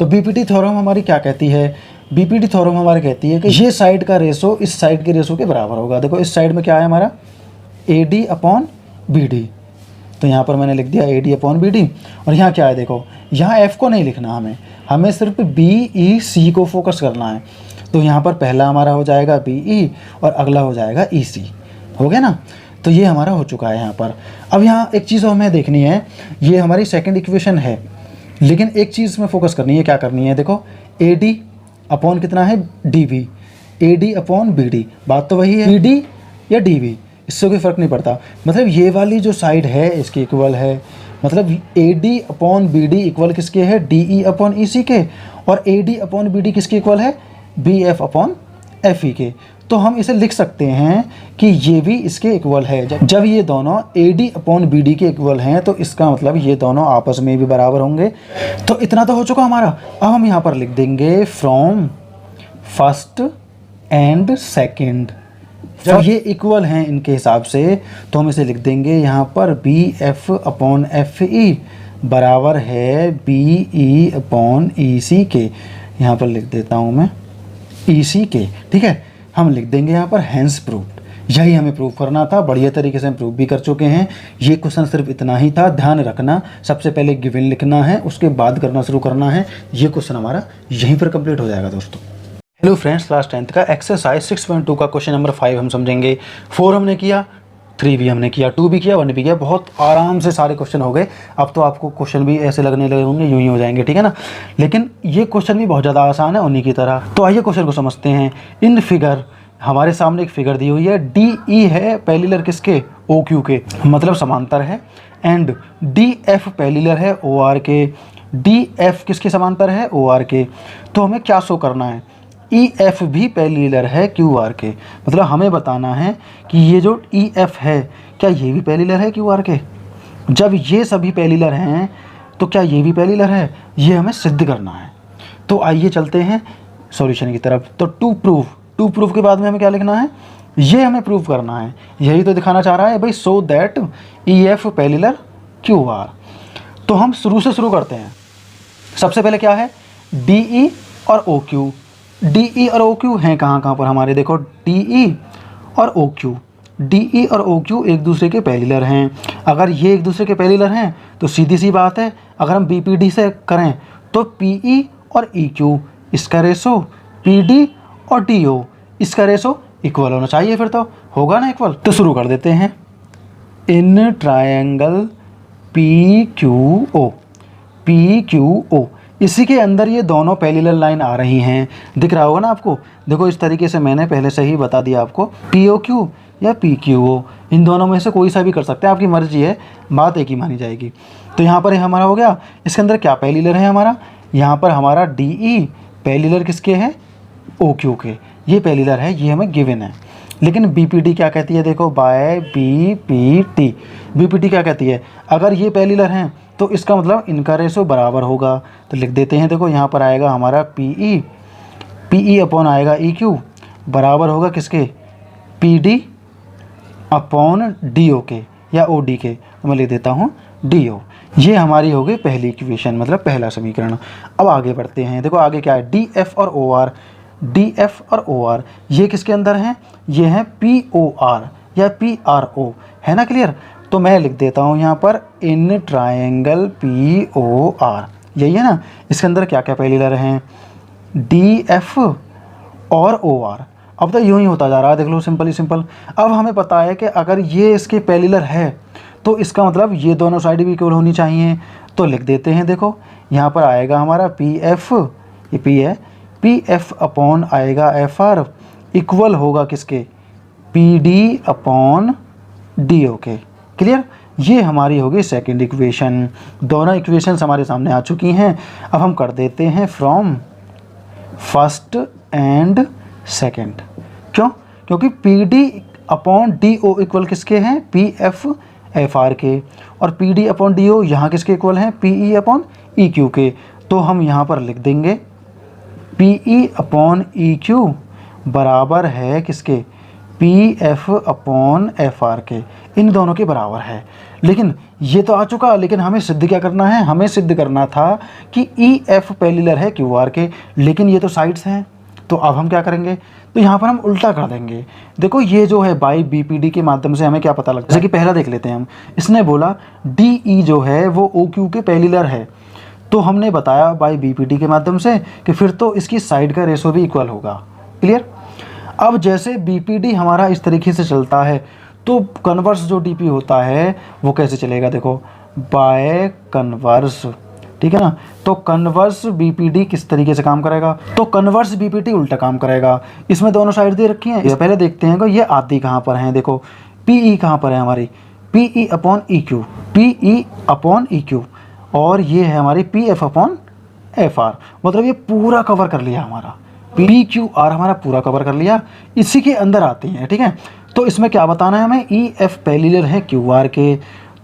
तो BPT थ्योरम हमारी क्या कहती है, BPT थ्योरम हमारी कहती है कि ये साइड का रेशो इस साइड के रेशो के बराबर होगा। देखो इस साइड में क्या है हमारा AD/BD, तो यहाँ पर मैंने लिख दिया AD/BD। और यहाँ क्या है, देखो यहाँ F को नहीं लिखना, हमें सिर्फ BEC को फोकस करना है। तो यहाँ पर पहला हमारा हो जाएगा BE और अगला हो जाएगा EC, हो गया ना। तो ये हमारा हो चुका है यहाँ पर। अब यहाँ एक चीज़ हमें देखनी है, ये हमारी सेकंड इक्वेशन है, लेकिन एक चीज़ में फोकस करनी है। क्या करनी है, देखो AD अपॉन कितना है DB, AD/BD, बात तो वही है, BD या DB इससे कोई फ़र्क नहीं पड़ता। मतलब ये वाली जो साइड है इसकी इक्वल है, मतलब AD/BD इक्वल किसके है, DE/EC के, और AD/BD किसके इक्वल है, BF/FE के। तो हम इसे लिख सकते हैं कि ये भी इसके इक्वल है। जब ये दोनों AD/BD के इक्वल हैं तो इसका मतलब ये दोनों आपस में भी बराबर होंगे। तो इतना तो हो चुका हमारा। अब हम यहाँ पर लिख देंगे फ्रॉम फर्स्ट एंड सेकंड। जब ये इक्वल हैं इनके हिसाब से तो हम इसे लिख देंगे यहाँ पर BF/FE बराबर है BE/EC के। यहाँ पर लिख देता हूँ मैं EC के, ठीक है। हम लिख देंगे यहाँ पर हैंस प्रूव्ड। यही हमें प्रूव करना था, बढ़िया तरीके से हम प्रूव भी कर चुके हैं। ये क्वेश्चन सिर्फ इतना ही था, ध्यान रखना सबसे पहले गिवन लिखना है, उसके बाद करना शुरू करना है। ये क्वेश्चन हमारा यहीं पर कंप्लीट हो जाएगा दोस्तों। हेलो फ्रेंड्स, क्लास 10th का एक्सरसाइज 6.2 का क्वेश्चन नंबर 5 हम समझेंगे। 4 हमने किया, 3 भी हमने किया, 2 भी किया, 1 भी किया। बहुत आराम से सारे क्वेश्चन हो गए। अब तो आपको क्वेश्चन भी ऐसे लगने लगे होंगे, यूं ही हो जाएंगे, ठीक है ना। लेकिन ये क्वेश्चन भी बहुत ज़्यादा आसान है उन्हीं की तरह। तो आइए क्वेश्चन को समझते हैं। इन फिगर, हमारे सामने एक फिगर दी हुई है, DE है पैरेलल किसके, OQ के, मतलब समांतर है। एंड DF पैरेलल है OR के, DF किसके समांतर है, OR के। तो हमें क्या शो करना है, EF भी पैरेलल है QR के, मतलब हमें बताना है कि ये जो EF है क्या ये भी पैरेलल है QR के। जब ये सभी पैरेलल हैं तो क्या ये भी पैरेलल है, ये हमें सिद्ध करना है। तो आइए चलते हैं सॉल्यूशन की तरफ। तो टू प्रूफ के बाद में हमें क्या लिखना है, ये हमें प्रूव करना है। यही तो दिखाना चाह रहा है भाई, so that EF parallel QR। तो हम शुरू से शुरू करते हैं। सबसे पहले क्या है, DE और OQ। DE और OQ हैं कहाँ पर हमारे, देखो DE और OQ एक दूसरे के पैरेलल हैं। अगर ये एक दूसरे के पैरेलल हैं तो सीधी सी बात है, अगर हम BPD से करें तो PE और EQ इसका रेशो, PD और DO इसका रेशो इक्वल होना चाहिए, फिर तो होगा ना इक्वल। तो शुरू कर देते हैं। इन ट्रायंगल PQO, इसी के अंदर ये दोनों पैरेलल लाइन आ रही हैं, दिख रहा होगा ना आपको। देखो इस तरीके से मैंने पहले से ही बता दिया आपको, POQ या PQO, इन दोनों में से कोई सा भी कर सकते हैं, आपकी मर्जी है, बात एक ही मानी जाएगी। तो यहाँ पर हमारा हो गया। इसके अंदर क्या पैरेलल है हमारा, यहाँ पर हमारा DE पैरेलल किसके है, OQ के, ये पैरेलल है, ये हमें गिवन है। लेकिन BPD क्या कहती है, देखो बाय BPD क्या कहती है, अगर ये पैरेलल हैं तो इसका मतलब इनका रेशो बराबर होगा। तो लिख देते हैं, देखो यहाँ पर आएगा हमारा PE अपॉन आएगा EQ बराबर होगा किसके, PD अपॉन DO के या OD के। तो मैं लिख देता हूँ DO। ये हमारी हो गई पहली इक्वेशन, मतलब पहला समीकरण। अब आगे बढ़ते हैं। देखो आगे क्या है, DF और OR ये किसके अंदर हैं, ये हैं POR या PRO, है ना क्लियर। तो मैं लिख देता हूँ यहाँ पर इन ट्रायंगल POR, यही है ना। इसके अंदर क्या क्या पैरेलल हैं, DF और OR। अब तो यूँ ही होता जा रहा है, देख लो, सिंपल ही सिंपल। अब हमें पता है कि अगर ये इसके पैरेलल है तो इसका मतलब ये दोनों साइड भी इक्वल होनी चाहिए। तो लिख देते हैं, देखो यहाँ पर आएगा हमारा PF, ये P है, PF अपॉन आएगा FR इक्वल होगा किसके, PD अपॉन DO के। क्लियर, ये हमारी होगी सेकंड इक्वेशन। दोनों इक्वेशंस हमारे सामने आ चुकी हैं। अब हम कर देते हैं फ्रॉम फर्स्ट एंड सेकंड। क्यों, क्योंकि PD अपॉन DO इक्वल किसके हैं, PF FR के, और PD अपॉन DO यहाँ किसके इक्वल हैं, PE अपॉन EQ के। तो हम यहाँ पर लिख देंगे P E upon E Q बराबर है किसके, P F upon F are के, इन दोनों के बराबर है। लेकिन ये तो आ चुका, लेकिन हमें सिद्ध क्या करना है, हमें सिद्ध करना था कि ई एफ पैरेलल है क्यू आर के, लेकिन ये तो साइड्स हैं। तो अब हम क्या करेंगे, तो यहाँ पर हम उल्टा कर देंगे। देखो ये जो है बाई बी पी डी के माध्यम से हमें क्या पता लगता है, जैसे कि पहला देख लेते हैं हम। इसने बोला डी ई जो है वो ओ क्यू के पैरेलल है, तो हमने बताया बाई बी पी डी के माध्यम से कि फिर तो इसकी साइड का रेशो भी इक्वल होगा। क्लियर। अब जैसे बी पी डी हमारा इस तरीके से चलता है, तो कन्वर्स जो डी पी होता है वो कैसे चलेगा, देखो बाय कन्वर्स, ठीक है ना। तो कन्वर्स बीपीडी किस तरीके से काम करेगा, तो कन्वर्स बीपीडी उल्टा काम करेगा। इसमें दोनों साइड दे रखी हैं, पहले देखते हैं कि ये आदि कहाँ पर हैं। देखो पीई कहाँ पर है हमारी, P E upon E Q, P E upon E Q, और ये है हमारी P F upon F R, मतलब ये पूरा कवर कर लिया हमारा, पी क्यू आर हमारा पूरा कवर कर लिया। इसी के अंदर आते हैं, ठीक है। तो इसमें क्या बताना है हमें, ई एफ पैरेलल है क्यू आर के,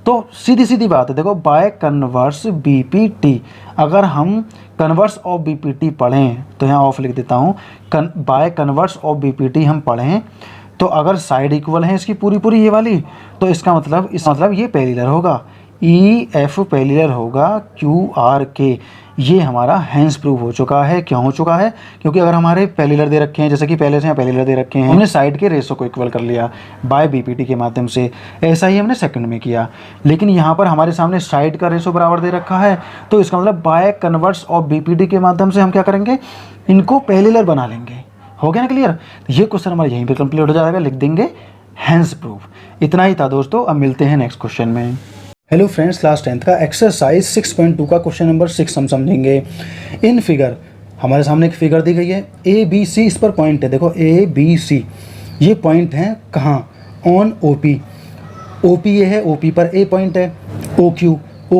तो सीधी सीधी बात है। देखो by converse B P T, अगर हम converse of B P T पढ़ें तो यहाँ ऑफ लिख देता हूँ, by converse of B P T हम पढ़ें तो अगर साइड इक्वल है इसकी पूरी पूरी ये वाली, तो इसका मतलब ये पैरेलल होगा, ई एफ पैरेलल होगा क्यू आर के। ये हमारा हैंस प्रूव हो चुका है। क्यों हो चुका है, क्योंकि अगर हमारे पैरेलल दे रखे हैं, जैसे कि पहले से यहाँ पैरेलल दे रखे हैं, हमने साइड के रेशो को इक्वल कर लिया बाय बीपीटी के माध्यम से। ऐसा ही हमने सेकंड में किया, लेकिन यहाँ पर हमारे सामने साइड का रेशो बराबर दे रखा है, तो इसका मतलब बाय कन्वर्स ऑफ बीपीटी के माध्यम से हम क्या करेंगे, इनको पैरेलल बना लेंगे। हो गया ना क्लियर। ये क्वेश्चन हमारा यहीं पर कंप्लीट हो जाएगा, लिख देंगे हैंस प्रूफ। इतना ही था दोस्तों, अब मिलते हैं नेक्स्ट क्वेश्चन में। हेलो फ्रेंड्स, क्लास 10th का एक्सरसाइज 6.2 का क्वेश्चन नंबर 6 हम समझेंगे। इन फिगर हमारे सामने एक फिगर दी गई है, ए बी सी इस पर पॉइंट है। देखो ए बी सी ये पॉइंट है कहाँ, on O P. O P ये है, ओ पी पर ए पॉइंट है, ओ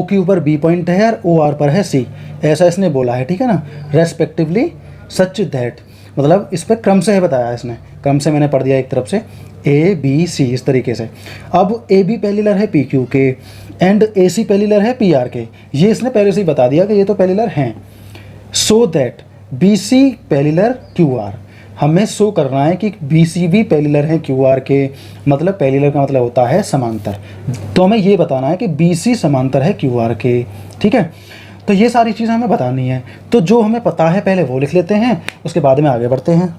क्यू पर बी पॉइंट है और ओ आर पर है सी। ऐसा इसने बोला है, ठीक है ना, रेस्पेक्टिवली सच दैट, मतलब इस पर क्रम से है बताया इसने, क्रम से मैंने पढ़ दिया एक तरफ से, ए बी सी इस तरीके से। अब ए बी पैरेलल है पी क्यू के एंड ए सी पैरेलल है पी आर के, ये इसने पहले से ही बता दिया कि ये तो पैरेलल हैं। So that B C parallel Q R, हमें शो करना है कि बी सी भी पैरेलल है क्यू आर के, मतलब पैरेलल का मतलब होता है समांतर। तो हमें ये बताना है कि बी सी समांतर है क्यू आर के, ठीक है। तो ये सारी चीज़ें हमें बतानी है, तो जो हमें पता है पहले वो लिख लेते हैं, उसके बाद में आगे बढ़ते हैं।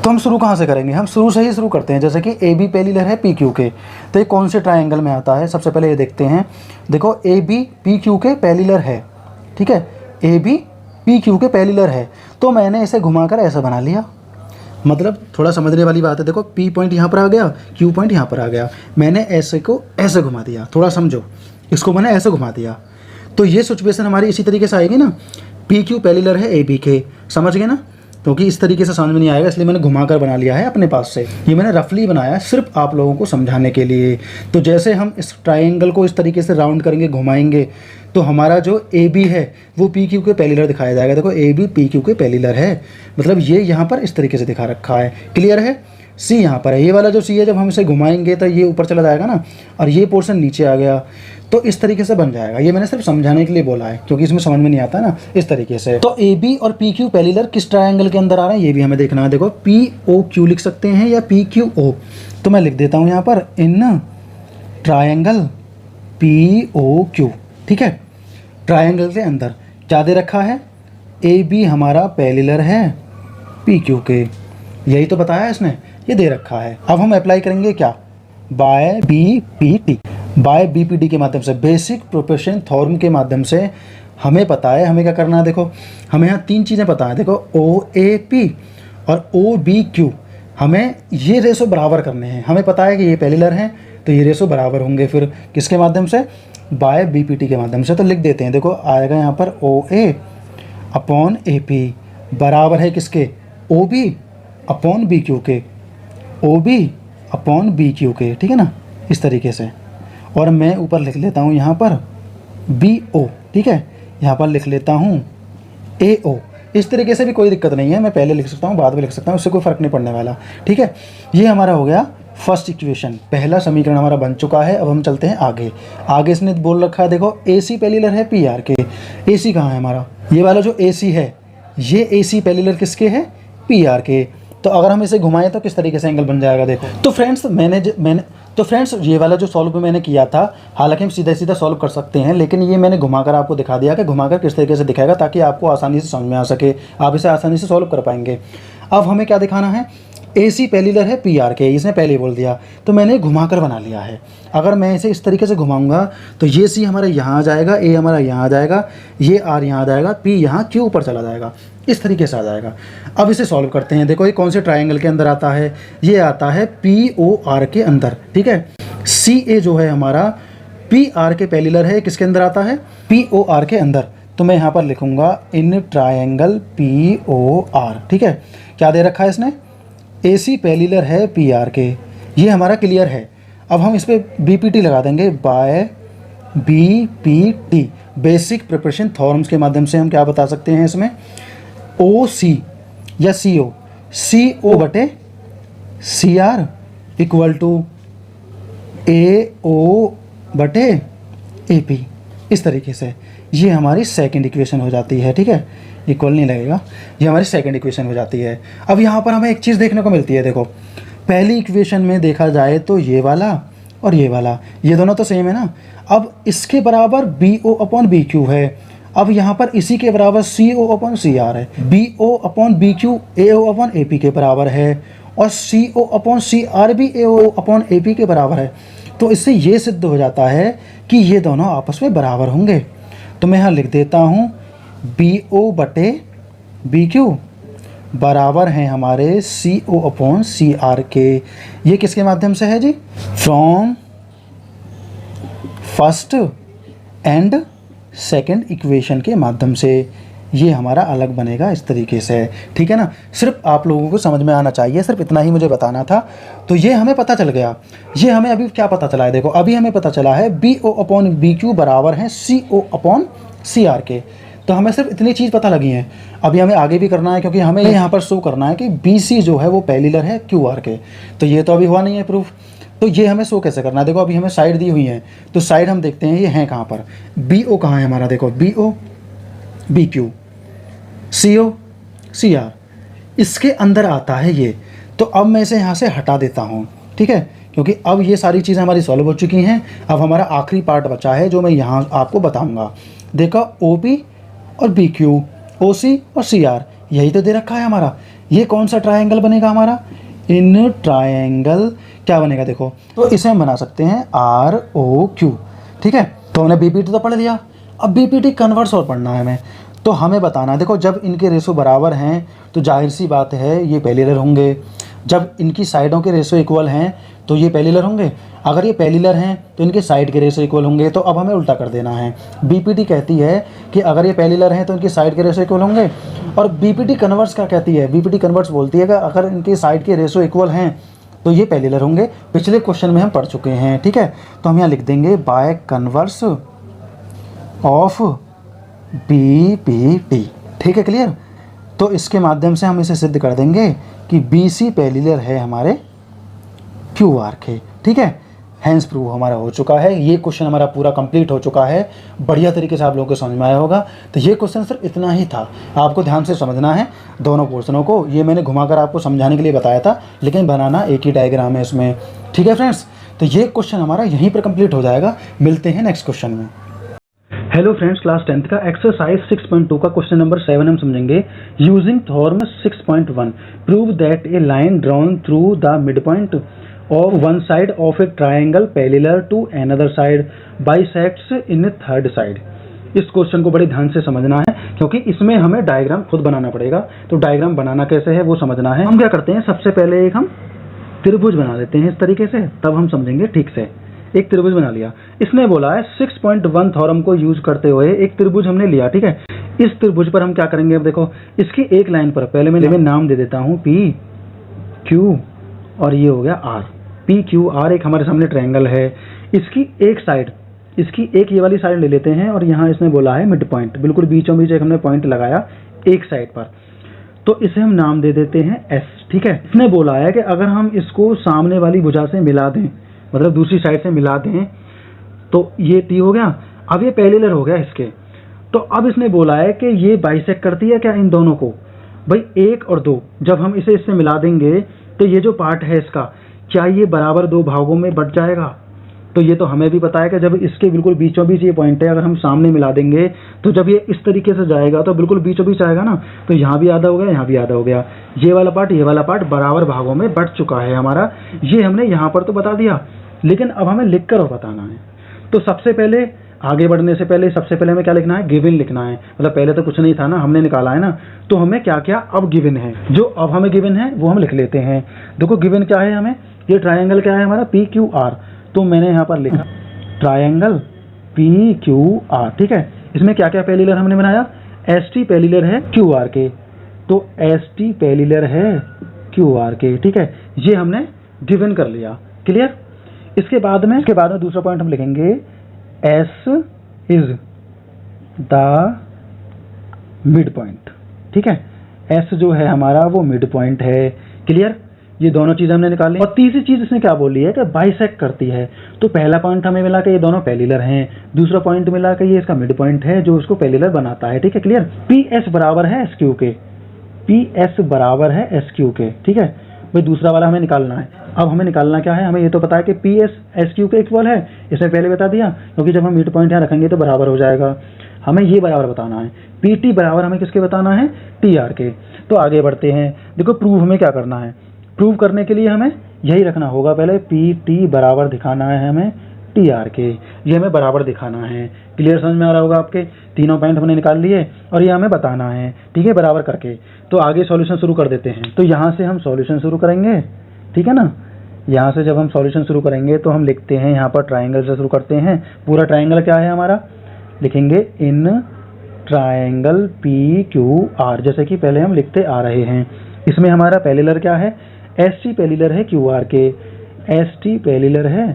तो हम शुरू कहाँ से करेंगे, हम शुरू से ही शुरू करते हैं। जैसे कि ए बी पैरेलल है पी क्यू के, तो ये कौन से ट्रायंगल में आता है, सबसे पहले ये देखते हैं। देखो ए बी पी क्यू के पैरेलल है, ठीक है, ए बी पी क्यू के पैरेलल है, तो मैंने इसे घुमाकर ऐसा बना लिया। मतलब थोड़ा समझने वाली बात है। देखो पी पॉइंट यहाँ पर आ गया, क्यू पॉइंट यहाँ पर आ गया, मैंने ऐसे को ऐसे घुमा दिया, थोड़ा समझो, इसको मैंने ऐसे घुमा दिया। तो ये सिचुएशन हमारी इसी तरीके से आएगी ना, पी क्यू पैरेलल है ए बी के, समझ गए ना। क्योंकि इस तरीके से समझ में नहीं आएगा, इसलिए मैंने घुमाकर बना लिया है अपने पास से। ये मैंने रफली बनाया है सिर्फ आप लोगों को समझाने के लिए। तो जैसे हम इस ट्रायंगल को इस तरीके से राउंड करेंगे, घुमाएंगे, तो हमारा जो ए बी है वो पी क्यू के पैरेलल दिखाया जाएगा। देखो ए बी पी क्यू के पैरेलल है, मतलब ये यहाँ पर इस तरीके से दिखा रखा है। क्लियर है। सी यहाँ पर है, ये वाला जो सी है, जब हम इसे घुमाएंगे तो ये ऊपर चला जाएगा ना, और ये पोर्शन नीचे आ गया, तो इस तरीके से बन जाएगा। ये मैंने सिर्फ समझाने के लिए बोला है, क्योंकि इसमें समझ में नहीं आता ना इस तरीके से। तो ए बी और पी क्यू पैरेलल किस ट्रायंगल के अंदर आ रहा है ये भी हमें देखना है। देखो पी ओ क्यू लिख सकते हैं या पी क्यू ओ, तो मैं लिख देता हूँ यहाँ पर in triangle P O Q, ठीक है। ट्रायंगल के अंदर क्या दे रखा है, ए बी हमारा पैरेलल है पी क्यू के, यही तो बताया इसने, ये दे रखा है। अब हम अप्लाई करेंगे क्या, by B P T, by B P D के माध्यम से, बेसिक प्रोपोर्शन थ्योरम के माध्यम से हमें पता है हमें क्या करना है। देखो हमें यहाँ तीन चीज़ें पता है। देखो ओ ए पी और ओ बी क्यू, हमें ये रेशो बराबर करने हैं। हमें पता है कि ये पैरेलल हैं, तो ये रेशो बराबर होंगे फिर किसके माध्यम से, बाय बी पी टी के माध्यम से। तो लिख देते हैं, देखो आएगा यहाँ पर ओ ए अपॉन ए पी बराबर है किसके, O B upon B Q के, O B upon B Q के, ठीक है ना, इस तरीके से। और मैं ऊपर लिख लेता हूँ यहाँ पर बी ओ, ठीक है, यहाँ पर लिख लेता हूँ ए ओ। इस तरीके से भी कोई दिक्कत नहीं है, मैं पहले लिख सकता हूँ, बाद में लिख सकता हूँ, उससे कोई फ़र्क नहीं पड़ने वाला, ठीक है। ये हमारा हो गया फर्स्ट इक्वेशन, पहला समीकरण हमारा बन चुका है। अब हम चलते हैं आगे। आगे इसने बोल रखा है, देखो ए सी पैरेलल है पी आर के। ए सी कहाँ है हमारा, ये वाला जो ए सी है ये AC पैरेलल किसके है, PR के। तो अगर हम इसे घुमाएं तो किस तरीके से एंगल बन जाएगा देखो। तो फ्रेंड्स ये वाला जो सॉल्व मैंने किया था, हालांकि हम सीधा सीधा सॉल्व कर सकते हैं, लेकिन ये मैंने घुमाकर आपको दिखा दिया कि घुमाकर किस तरीके से दिखाएगा, ताकि आपको आसानी से समझ में आ सके, आप इसे आसानी से सॉल्व कर पाएंगे। अब हमें क्या दिखाना है, AC पैरेलल है PR के, इसने पहले बोल दिया, तो मैंने घुमाकर बना लिया है। अगर मैं इसे इस तरीके से घुमाऊंगा तो ये C हमारा यहाँ आ जाएगा, A हमारा यहाँ आ जाएगा, ये R यहाँ आ जाएगा, P यहाँ Q ऊपर चला जाएगा, इस तरीके से आ जाएगा। अब इसे सॉल्व करते हैं। देखो ये कौन से ट्रायंगल के अंदर आता है, ये आता है POR के अंदर, ठीक है। CA जो है हमारा PR के पैरेलल है, किसके अंदर आता है, POR के अंदर। तो मैं यहाँ पर लिखूंगा इन ट्रायंगल POR, ठीक है। क्या दे रखा है इसने, AC पैरेलल है PR के, ये हमारा क्लियर है। अब हम इस पर BPT लगा देंगे, by BPT basic preparation theorems के माध्यम से हम क्या बता सकते हैं इसमें, OC या CO बटे CR इक्वल टू AO बटे AP, इस तरीके से ये हमारी सेकंड इक्वेशन हो जाती है, ठीक है। इक्वल नहीं लगेगा, ये हमारी सेकंड इक्वेशन हो जाती है। अब यहाँ पर हमें एक चीज़ देखने को मिलती है, देखो पहली इक्वेशन में देखा जाए तो ये वाला और ये वाला, ये दोनों तो सेम है ना। अब इसके बराबर BO अपॉन BQ है, अब यहाँ पर इसी के बराबर CO अपॉन CR है, BO upon BQ AO upon AP के बराबर है, और CO अपॉन CR भी AO अपॉन AP के बराबर है। तो इससे ये सिद्ध हो जाता है कि ये दोनों आपस में बराबर होंगे। तो मैं यहाँ लिख देता हूँ BO बटे BQ बराबर हैं हमारे CO अपॉन CR के। ये किसके माध्यम से है जी, from first and second equation के माध्यम से ये हमारा अलग बनेगा, इस तरीके से, ठीक है ना। सिर्फ आप लोगों को समझ में आना चाहिए, सिर्फ इतना ही मुझे बताना था। तो ये हमें पता चल गया। ये हमें अभी क्या पता चला है, देखो अभी हमें पता चला है BO अपॉन BQ बराबर है CO अपॉन CR के। तो हमें सिर्फ इतनी चीज़ पता लगी है। अभी हमें आगे भी करना है, क्योंकि हमें यहाँ पर शो करना है कि BC जो है वो पैरेलल है QR के। तो ये तो अभी हुआ नहीं है प्रूफ, तो ये हमें शो कैसे करना है। देखो अभी हमें साइड दी हुई है, तो साइड हम देखते हैं ये हैं कहाँ पर, BO कहाँ है हमारा, देखो BO BQ CO CR, इसके अंदर आता है ये। तो अब मैं इसे यहाँ से हटा देता हूँ, ठीक है, क्योंकि अब ये सारी चीज़ें हमारी सॉल्व हो चुकी हैं। अब हमारा आखिरी पार्ट बचा है जो मैं यहाँ आपको बताऊँगा। देखो OP और BQ, OC और CR, यही तो दे रखा है हमारा। ये कौन सा ट्रायंगल बनेगा हमारा, इन ट्रायंगल क्या बनेगा, देखो तो इसे हम बना सकते हैं ROQ, ठीक है। तो हमने BPT तो पढ़ लिया, अब BPT कन्वर्स और पढ़ना है हमें। तो हमें बताना है, देखो जब इनके रेशो बराबर हैं तो जाहिर सी बात है ये पैरेलल होंगे। जब इनकी साइडों के रेशो इक्वल हैं तो ये पैरेलल होंगे। अगर ये पैरेलल हैं तो इनके साइड के रेशो इक्वल होंगे। तो अब हमें उल्टा कर देना है। BPT कहती है कि अगर ये पैरेलल हैं तो इनकी साइड के रेशो इक्वल होंगे, और BPT कन्वर्स क्या कहती है, BPT कन्वर्स बोलती है कि अगर इनके साइड के रेशो इक्वल हैं तो ये पैरेलल होंगे। पिछले क्वेश्चन में हम पढ़ चुके हैं, ठीक है। तो हम यहाँ लिख देंगे बाय कन्वर्स ऑफ BPT, ठीक है, क्लियर। तो इसके माध्यम से हम इसे सिद्ध कर देंगे कि BC पैरेलल है हमारे QR के, ठीक है। हैंस प्रूव हमारा हो चुका है। ये क्वेश्चन हमारा पूरा कंप्लीट हो चुका है। बढ़िया तरीके से आप लोगों को समझ में आया होगा। तो ये क्वेश्चन सिर्फ इतना ही था, आपको ध्यान से समझना है दोनों पोर्शनों को। ये मैंने घुमाकर आपको समझाने के लिए बताया था, लेकिन बनाना एक ही डायग्राम है इसमें, ठीक है फ्रेंड्स। तो ये क्वेश्चन हमारा यहीं पर कंप्लीट हो जाएगा। मिलते हैं नेक्स्ट क्वेश्चन में। हेलो फ्रेंड्स, क्लास 10th का एक्सरसाइज 6.2 का क्वेश्चन नंबर 7 हम समझेंगे। Using theorem 6.1 prove that a line drawn through the mid point of one side of a triangle parallel to another side bisects in third side. इस क्वेश्चन को बड़े ध्यान से समझना है, क्योंकि इसमें हमें डायग्राम खुद बनाना पड़ेगा। तो डायग्राम बनाना कैसे है वो समझना है। हम क्या करते हैं, सबसे पहले एक हम त्रिभुज बना लेते हैं इस तरीके से, तब हम समझेंगे ठीक से। एक त्रिभुज बना लिया। इसने बोला है 6.1 थ्योरम को यूज करते हुए एक त्रिभुज हमने लिया, ठीक है। इस त्रिभुज पर हम क्या करेंगे, अब देखो इसकी एक लाइन पर पहले मैं नाम दे देता हूँ PQ, और ये हो गया R। PQR एक हमारे सामने ट्रायंगल है। इसकी एक साइड, इसकी एक ये वाली साइड ले लेते हैं, और यहाँ इसने बोला है मिड पॉइंट, बिल्कुल बीचों बीच एक हमने पॉइंट लगाया एक साइड पर। तो इसे हम नाम दे देते हैं S, ठीक है। इसने बोला है कि अगर हम इसको सामने वाली भुजा से मिला दें, मतलब दूसरी साइड से मिला दें, तो ये T हो गया। अब ये पैरेलल हो गया इसके, तो अब इसने बोला है कि ये बाइसेक्ट करती है क्या इन दोनों को? भाई 1 और 2 जब हम इसे इससे मिला देंगे तो ये जो पार्ट है इसका, क्या ये बराबर 2 भागों में बट जाएगा? तो ये तो हमें भी पता है कि जब इसके बिल्कुल बीचों बीच ये पॉइंट है, अगर हम सामने मिला देंगे तो जब ये इस तरीके से जाएगा तो बिल्कुल बीचों बीच आएगा ना। तो यहाँ भी आधा हो गया, यहाँ भी आधा हो गया, ये वाला पार्ट बराबर भागों में बट चुका है हमारा। ये हमने यहाँ पर तो बता दिया, लेकिन अब हमें लिख कर बताना है। तो सबसे पहले आगे बढ़ने से पहले सबसे पहले हमें क्या लिखना है? गिवन लिखना है। मतलब पहले तो कुछ नहीं था ना, हमने निकाला है ना, तो हमें क्या क्या अब गिवन है, जो अब हमें गिवन है वो हम लिख लेते हैं। देखो गिवन क्या है हमें, ये ट्रायंगल क्या है हमारा PQR, तो मैंने यहाँ पर लिखा ट्रायंगल PQR, ठीक है। इसमें क्या क्या पैरेलल हमने बनाया? ST पैरेलल है QR के, तो ST पैरेलल है QR के, ठीक है, ये हमने गिवन कर लिया। क्लियर? इसके बाद में दूसरा पॉइंट हम लिखेंगे S is the mid point, ठीक है। S जो है हमारा वो मिड पॉइंट है। क्लियर? ये दोनों चीजें हमने निकाली। और तीसरी चीज इसने क्या बोली है कि बाइसेक्ट करती है। तो पहला पॉइंट हमें मिला कि ये दोनों पैरेलल हैं, दूसरा पॉइंट मिला कि ये इसका मिड पॉइंट है जो उसको पैरेलल बनाता है, ठीक है। क्लियर? PS बराबर है SQ के, PS बराबर है SQ के, ठीक है भाई। दूसरा वाला हमें निकालना है। अब हमें निकालना क्या है? हमें ये तो पता है कि PS SQ के इक्वल है, इसमें पहले बता दिया, क्योंकि जब हम मिड पॉइंट यहाँ रखेंगे तो बराबर हो जाएगा। हमें ये बराबर बताना है। PT बराबर हमें किसके बताना है? TR के। तो आगे बढ़ते हैं। देखो प्रूव हमें क्या करना है, प्रूव करने के लिए हमें यही रखना होगा, पहले PT बराबर दिखाना है हमें TR के, ये हमें बराबर दिखाना है। क्लियर? समझ में आ रहा होगा आपके? तीनों पॉइंट हमने निकाल लिए और ये हमें बताना है, ठीक है, बराबर करके। तो आगे सॉल्यूशन शुरू कर देते हैं। तो यहाँ से हम सॉल्यूशन शुरू करेंगे, ठीक है ना। यहाँ से जब हम सॉल्यूशन शुरू करेंगे तो हम लिखते हैं यहाँ पर ट्राइंगल से शुरू करते हैं। पूरा ट्राइंगल क्या है हमारा? लिखेंगे इन ट्राइंगल PQR, जैसे कि पहले हम लिखते आ रहे हैं। इसमें हमारा पैरेलल क्या है? ST पैरेलल है QR के, ST पैरेलल है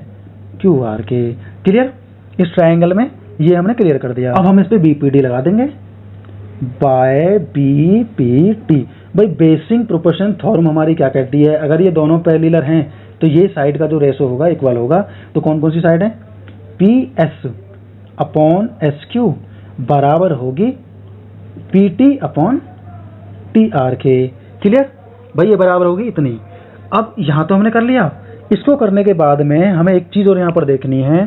QR के। क्लियर? इस ट्राइंगल में ये हमने क्लियर कर दिया। अब हम इस पे BPD लगा देंगे, बाय BPT। भाई बेसिक प्रोपोर्शन थ्योरम हमारी क्या कहती है? अगर ये दोनों पैरेलल हैं तो ये साइड का जो रेशो होगा इक्वल होगा। तो कौन कौन सी साइड है? PS अपॉन SQ बराबर होगी PT अपॉन TR के। क्लियर? भाई ये बराबर होगी इतनी। अब यहाँ तो हमने कर लिया। इसको करने के बाद में हमें एक चीज़ और यहाँ पर देखनी है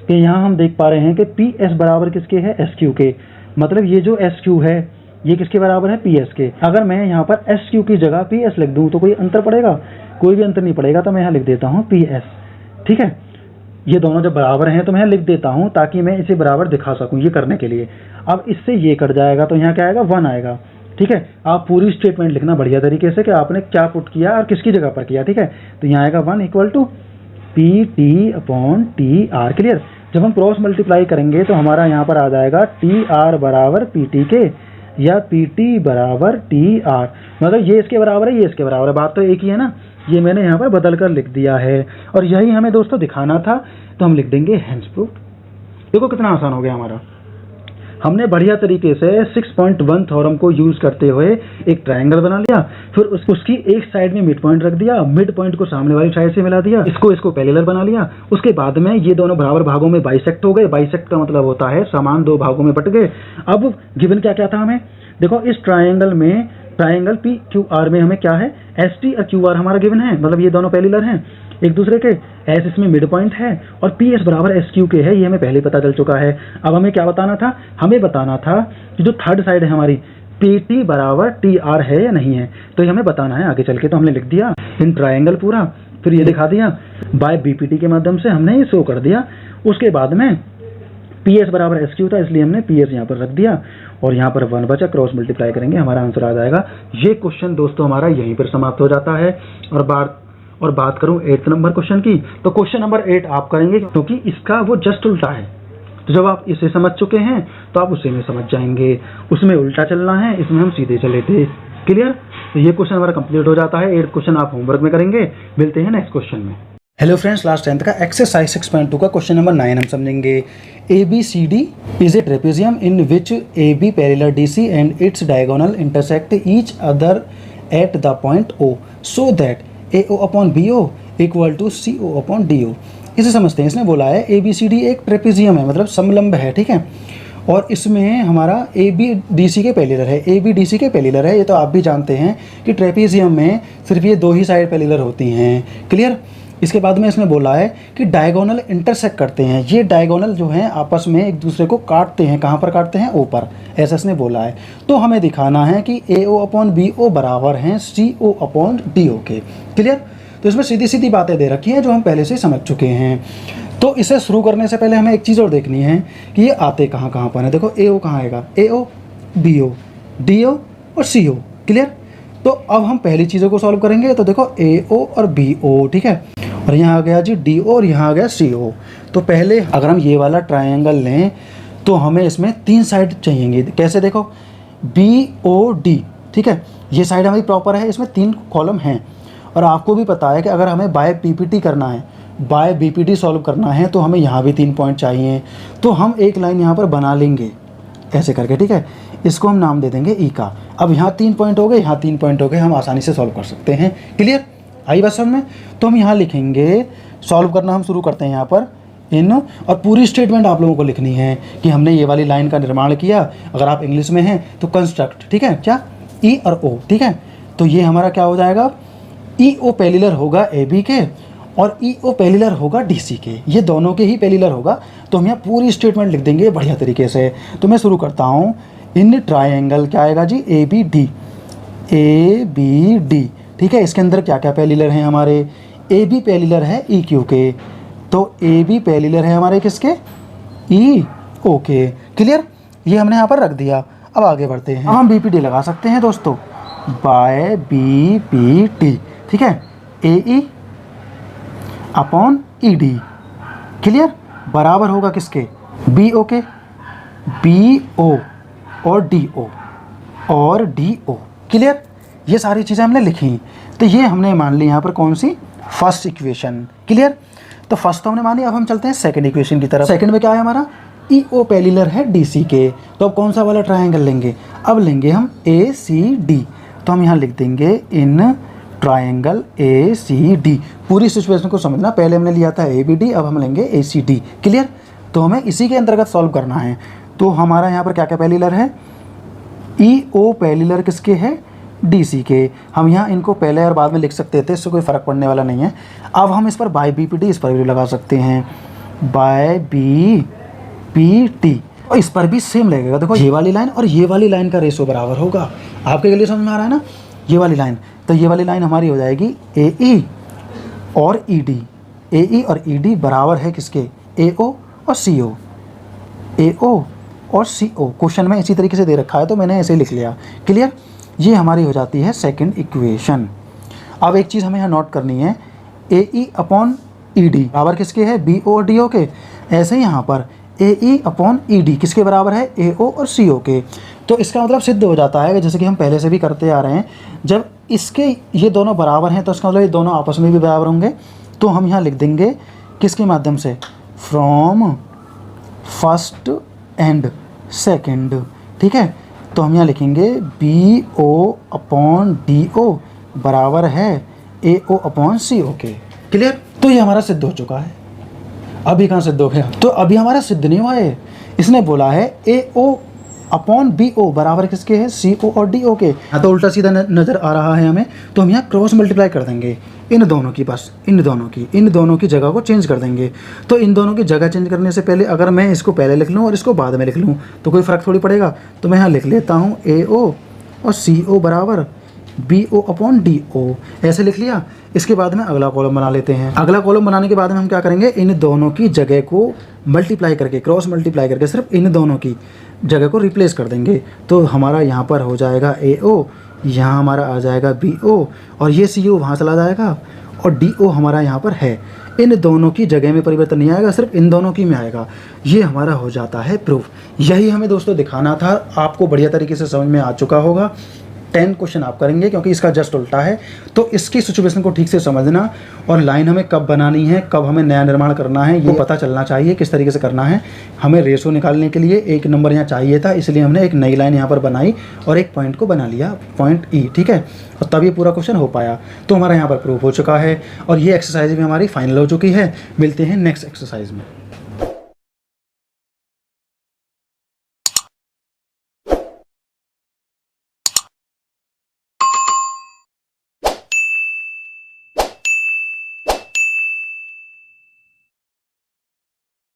कि यहाँ हम देख पा रहे हैं कि PS बराबर किसके है? SQ के। मतलब ये जो SQ है ये किसके बराबर है? PS के। अगर मैं यहाँ पर SQ की जगह PS लिख दूँ तो कोई अंतर पड़ेगा? कोई भी अंतर नहीं पड़ेगा। तो मैं यहाँ लिख देता हूँ PS, ठीक है। ये दोनों जब बराबर हैं तो मैं लिख देता हूँ ताकि मैं इसे बराबर दिखा सकूँ ये करने के लिए। अब इससे ये कट जाएगा तो यहाँ क्या आएगा? 1 आएगा, ठीक है। आप पूरी स्टेटमेंट लिखना बढ़िया तरीके से कि आपने क्या पुट किया और किसकी जगह पर किया, ठीक है। तो यहाँ आएगा 1 equal to PT upon TR। Clear? जब हम क्रॉस मल्टीप्लाई करेंगे तो हमारा यहाँ पर आ जाएगा TR बराबर PT के या PT बराबर TR। मतलब ये इसके बराबर है, ये इसके बराबर है, बात तो एक ही है ना। ये मैंने यहाँ पर बदल कर लिख दिया है और यही हमें दोस्तों दिखाना था। तो हम लिख देंगे हेंस प्रूव्ड। देखो कितना आसान हो गया हमारा। हमने बढ़िया तरीके से 6.1 थ्योरम को यूज करते हुए एक ट्रायंगल बना लिया, फिर उसकी एक साइड में मिड पॉइंट रख दिया, मिड पॉइंट को सामने वाली साइड से मिला दिया, इसको पैरेलल बना लिया। उसके बाद में ये दोनों बराबर भागों में बाइसेक्ट हो गए। बाइसेक्ट का मतलब होता है समान 2 भागों में बट गए। अब गिवन क्या क्या था हमें? देखो इस ट्रायंगल में, ट्रायंगल PQR में हमें क्या है? ST और QR हमारा गिवन है, मतलब ये दोनों पैरेलल हैं एक दूसरे के। S इसमें मिड पॉइंट है और PS बराबर SQ के है, ये हमें पहले पता चल चुका है। अब हमें क्या बताना था? हमें बताना था कि जो थर्ड साइड है हमारी PT बराबर TR है या नहीं है, तो ये हमें बताना है आगे चल के। तो हमने लिख दिया इन ट्रायंगल पूरा, फिर ये दिखा दिया बाय BPT के माध्यम से हमने ये शो कर दिया। उसके बाद में PS बराबर SQ था इसलिए हमने PS यहाँ पर रख दिया और यहाँ पर 1 बचा, क्रॉस मल्टीप्लाई करेंगे हमारा आंसर आ जाएगा। ये क्वेश्चन दोस्तों हमारा यहीं पर समाप्त हो जाता है। और बात करूं 8th नंबर क्वेश्चन की, तो क्वेश्चन नंबर 8 आप करेंगे क्योंकि इसका वो जस्ट उल्टा है। तो जब आप इसे समझ चुके हैं तो आप उसे में समझ जाएंगे। उसमें उल्टा चलना है, इसमें हम सीधे चले थे। क्लियर? तो ये क्वेश्चन हमारा कंप्लीट हो जाता है। 8th क्वेश्चन आप होमवर्क में करेंगे। मिलते हैं नेक्स्ट क्वेश्चन में। हेलो फ्रेंड्स, क्लास 10th का एक्सरसाइज 6.2 का क्वेश्चन नंबर 9 हम समझेंगे। ABCD is a trapezium in which AB parallel DC and its diagonal intersect each other at the point O so that AO upon BO equal to CO upon DO। इसे समझते हैं। इसने बोला है ABCD एक ट्रेपेजियम है, मतलब समलंब है, ठीक है। और इसमें हमारा ए बी डी सी के पैरेलल है, ए बी डी सी के पैरेलल है। ये तो आप भी जानते हैं कि ट्रेपीजियम में सिर्फ ये 2 ही साइड पैरेलल होती हैं। क्लियर। इसके बाद में इसने बोला है कि डायगोनल इंटरसेक्ट करते हैं, ये डायगोनल जो हैं आपस में एक दूसरे को काटते हैं। कहाँ पर काटते हैं? ओ पर, ऐसा इसने बोला है। तो हमें दिखाना है कि ए ओ अपॉन बी ओ बराबर हैं सी ओ अपॉन डी ओ के। क्लियर। तो इसमें सीधी सीधी बातें दे रखी हैं जो हम पहले से समझ चुके हैं। तो इसे शुरू करने से पहले हमें एक चीज़ और देखनी है कि ये आते कहाँ कहाँ पर है। देखो ए ओ कहाँ आएगा? ए ओ, बी ओ, डी ओ और सी ओ। क्लियर। तो अब हम पहली चीज़ों को सॉल्व करेंगे। तो देखो ए ओ और बी ओ, ठीक है, और यहाँ आ गया जी डी ओ और यहाँ आ गया सी ओ। तो पहले अगर हम ये वाला ट्रायंगल लें तो हमें इसमें 3 साइड चाहिएंगे। कैसे? देखो बी ओ डी, ठीक है, ये साइड हमारी प्रॉपर है, इसमें 3 कॉलम हैं। और आपको भी पता है कि अगर हमें बाय पीपीटी करना है, बाय बीपीटी सॉल्व करना है, तो हमें यहाँ भी 3 पॉइंट चाहिए। तो हम एक लाइन यहाँ पर बना लेंगे ऐसे करके, ठीक है, इसको हम नाम दे देंगे ई का। अब यहाँ 3 पॉइंट हो गए, यहाँ 3 पॉइंट हो गए, हम आसानी से सॉल्व कर सकते हैं। क्लियर। आई बात समझ में? तो हम यहाँ लिखेंगे, सॉल्व करना हम शुरू करते हैं यहाँ पर इन, और पूरी स्टेटमेंट आप लोगों को लिखनी है कि हमने ये वाली लाइन का निर्माण किया। अगर आप इंग्लिश में हैं तो कंस्ट्रक्ट, ठीक है, क्या ई और ओ, ठीक है। तो ये हमारा क्या हो जाएगा? ई ओ पैरेलल होगा ए बी के और ई ओ पैरेलल होगा डी सी के, ये दोनों के ही पैरेलल होगा। तो हम यहाँ पूरी स्टेटमेंट लिख देंगे बढ़िया तरीके से। तो मैं शुरू करता हूँ, इन ट्रायंगल क्या आएगा जी? A B D, A B D, ठीक है। इसके अंदर क्या क्या पैरेलल हैं हमारे? ए बी पैरेलल है ई क्यू के, तो ए बी पैरेलल है हमारे किसके? ई ओ के। क्लियर। ये हमने यहाँ पर रख दिया। अब आगे बढ़ते हैं, हम बी पी डी लगा सकते हैं दोस्तों, बाय बी पी टी, ठीक है, A E upon E D. Clear. बराबर होगा किसके? बी ओ के, बी ओ और डी ओ और डी ओ। क्लियर। ये सारी चीज़ें हमने लिखी। तो ये हमने मान ली यहाँ पर कौन सी? First equation. क्लियर। तो फर्स्ट तो हमने मानी। अब हम चलते हैं सेकंड इक्वेशन की तरफ। सेकंड में क्या है हमारा? ई ओ पैरेलल है डी सी के। तो अब कौन सा वाला ट्रायंगल लेंगे? अब लेंगे हम ए सी डी। तो हम यहाँ लिख देंगे in triangle A C D. पूरी सिचुएशन को समझना, पहले हमने लिया था ए बी डी, अब हम लेंगे ए सी डी। क्लियर। तो हमें इसी के अंतर्गत सॉल्व करना है। तो हमारा यहाँ पर क्या क्या पैरेलल है? ई ओ पैरेलल किसके है? डी सी के। हम यहाँ इनको पहले और बाद में लिख सकते थे, इससे कोई फ़र्क पड़ने वाला नहीं है। अब हम इस पर बाय बी पी टी, इस पर भी लगा सकते हैं बाय बी पी टी, और इस पर भी सेम लगेगा। देखो ये वाली लाइन और ये वाली लाइन का रेशो बराबर होगा। आपके लिए समझ में आ रहा है ना? ये वाली लाइन, तो ये वाली लाइन हमारी हो जाएगी ए ई और ई डी। ए ई और ई डी बराबर है किसके? ए ओ और सी ओ। ए ओ और सी ओ क्वेश्चन में इसी तरीके से दे रखा है, तो मैंने ऐसे लिख लिया। क्लियर। ये हमारी हो जाती है सेकंड इक्वेशन। अब एक चीज़ हमें यहाँ नोट करनी है, A E upon E D बराबर किसके है? बी ओ और डी ओ के। ऐसे ही यहाँ पर ए ई अपॉन ई डी किसके बराबर है? ए ओ और सी ओ के। तो इसका मतलब सिद्ध हो जाता है, जैसे कि हम पहले से भी करते आ रहे हैं, जब इसके ये दोनों बराबर हैं तो इसका मतलब ये दोनों आपस में भी बराबर होंगे। तो हम यहाँ लिख देंगे किसके माध्यम से? फ्रॉम फर्स्ट एंड सेकेंड, ठीक है। तो हम यहाँ लिखेंगे B O upon D O बराबर है ए ओ अपॉन सी ओ के। क्लियर। तो ये हमारा सिद्ध हो चुका है। अभी कहाँ सिद्ध हो गया? तो अभी हमारा सिद्ध नहीं हुआ है। इसने बोला है ए ओ अपॉन बी ओ बराबर किसके है? सी ओ और डी ओ के। हाँ, तो उल्टा सीधा नज़र आ रहा है हमें, तो हम यहाँ क्रॉस मल्टीप्लाई कर देंगे इन दोनों की, बस इन दोनों की जगह को चेंज कर देंगे। तो इन दोनों की जगह चेंज करने से पहले अगर मैं इसको पहले लिख लूँ और इसको बाद में लिख लूँ तो कोई फ़र्क थोड़ी पड़ेगा। तो मैं यहाँ लिख लेता हूँ ए ओ और सी ओ बराबर B O upon D O, ऐसे लिख लिया। इसके बाद में अगला कॉलम बना लेते हैं। अगला कॉलम बनाने के बाद में हम क्या करेंगे? इन दोनों की जगह को मल्टीप्लाई करके, क्रॉस मल्टीप्लाई करके सिर्फ इन दोनों की जगह को रिप्लेस कर देंगे। तो हमारा यहाँ पर हो जाएगा ए ओ, यहाँ हमारा आ जाएगा बी ओ, और ये सी ओ वहाँ चला जाएगा, और डी ओ हमारा यहाँ पर है। इन दोनों की जगह में परिवर्तन नहीं आएगा, सिर्फ इन दोनों की में आएगा। ये हमारा हो जाता है प्रूफ। यही हमें दोस्तों दिखाना था। आपको बढ़िया तरीके से समझ में आ चुका होगा। 10 क्वेश्चन आप करेंगे क्योंकि इसका जस्ट उल्टा है। तो इसकी सिचुएशन को ठीक से समझना, और लाइन हमें कब बनानी है, कब हमें नया निर्माण करना है, ये पता चलना चाहिए किस तरीके से करना है। हमें रेशो निकालने के लिए एक नंबर यहाँ चाहिए था, इसलिए हमने एक नई लाइन यहाँ पर बनाई और एक पॉइंट को बना लिया, पॉइंट ई, ठीक है। और तब ये पूरा क्वेश्चन हो पाया। तो हमारा यहाँ पर प्रूफ हो चुका है, और ये एक्सरसाइज भी हमारी फाइनल हो चुकी है। मिलते हैं नेक्स्ट एक्सरसाइज में।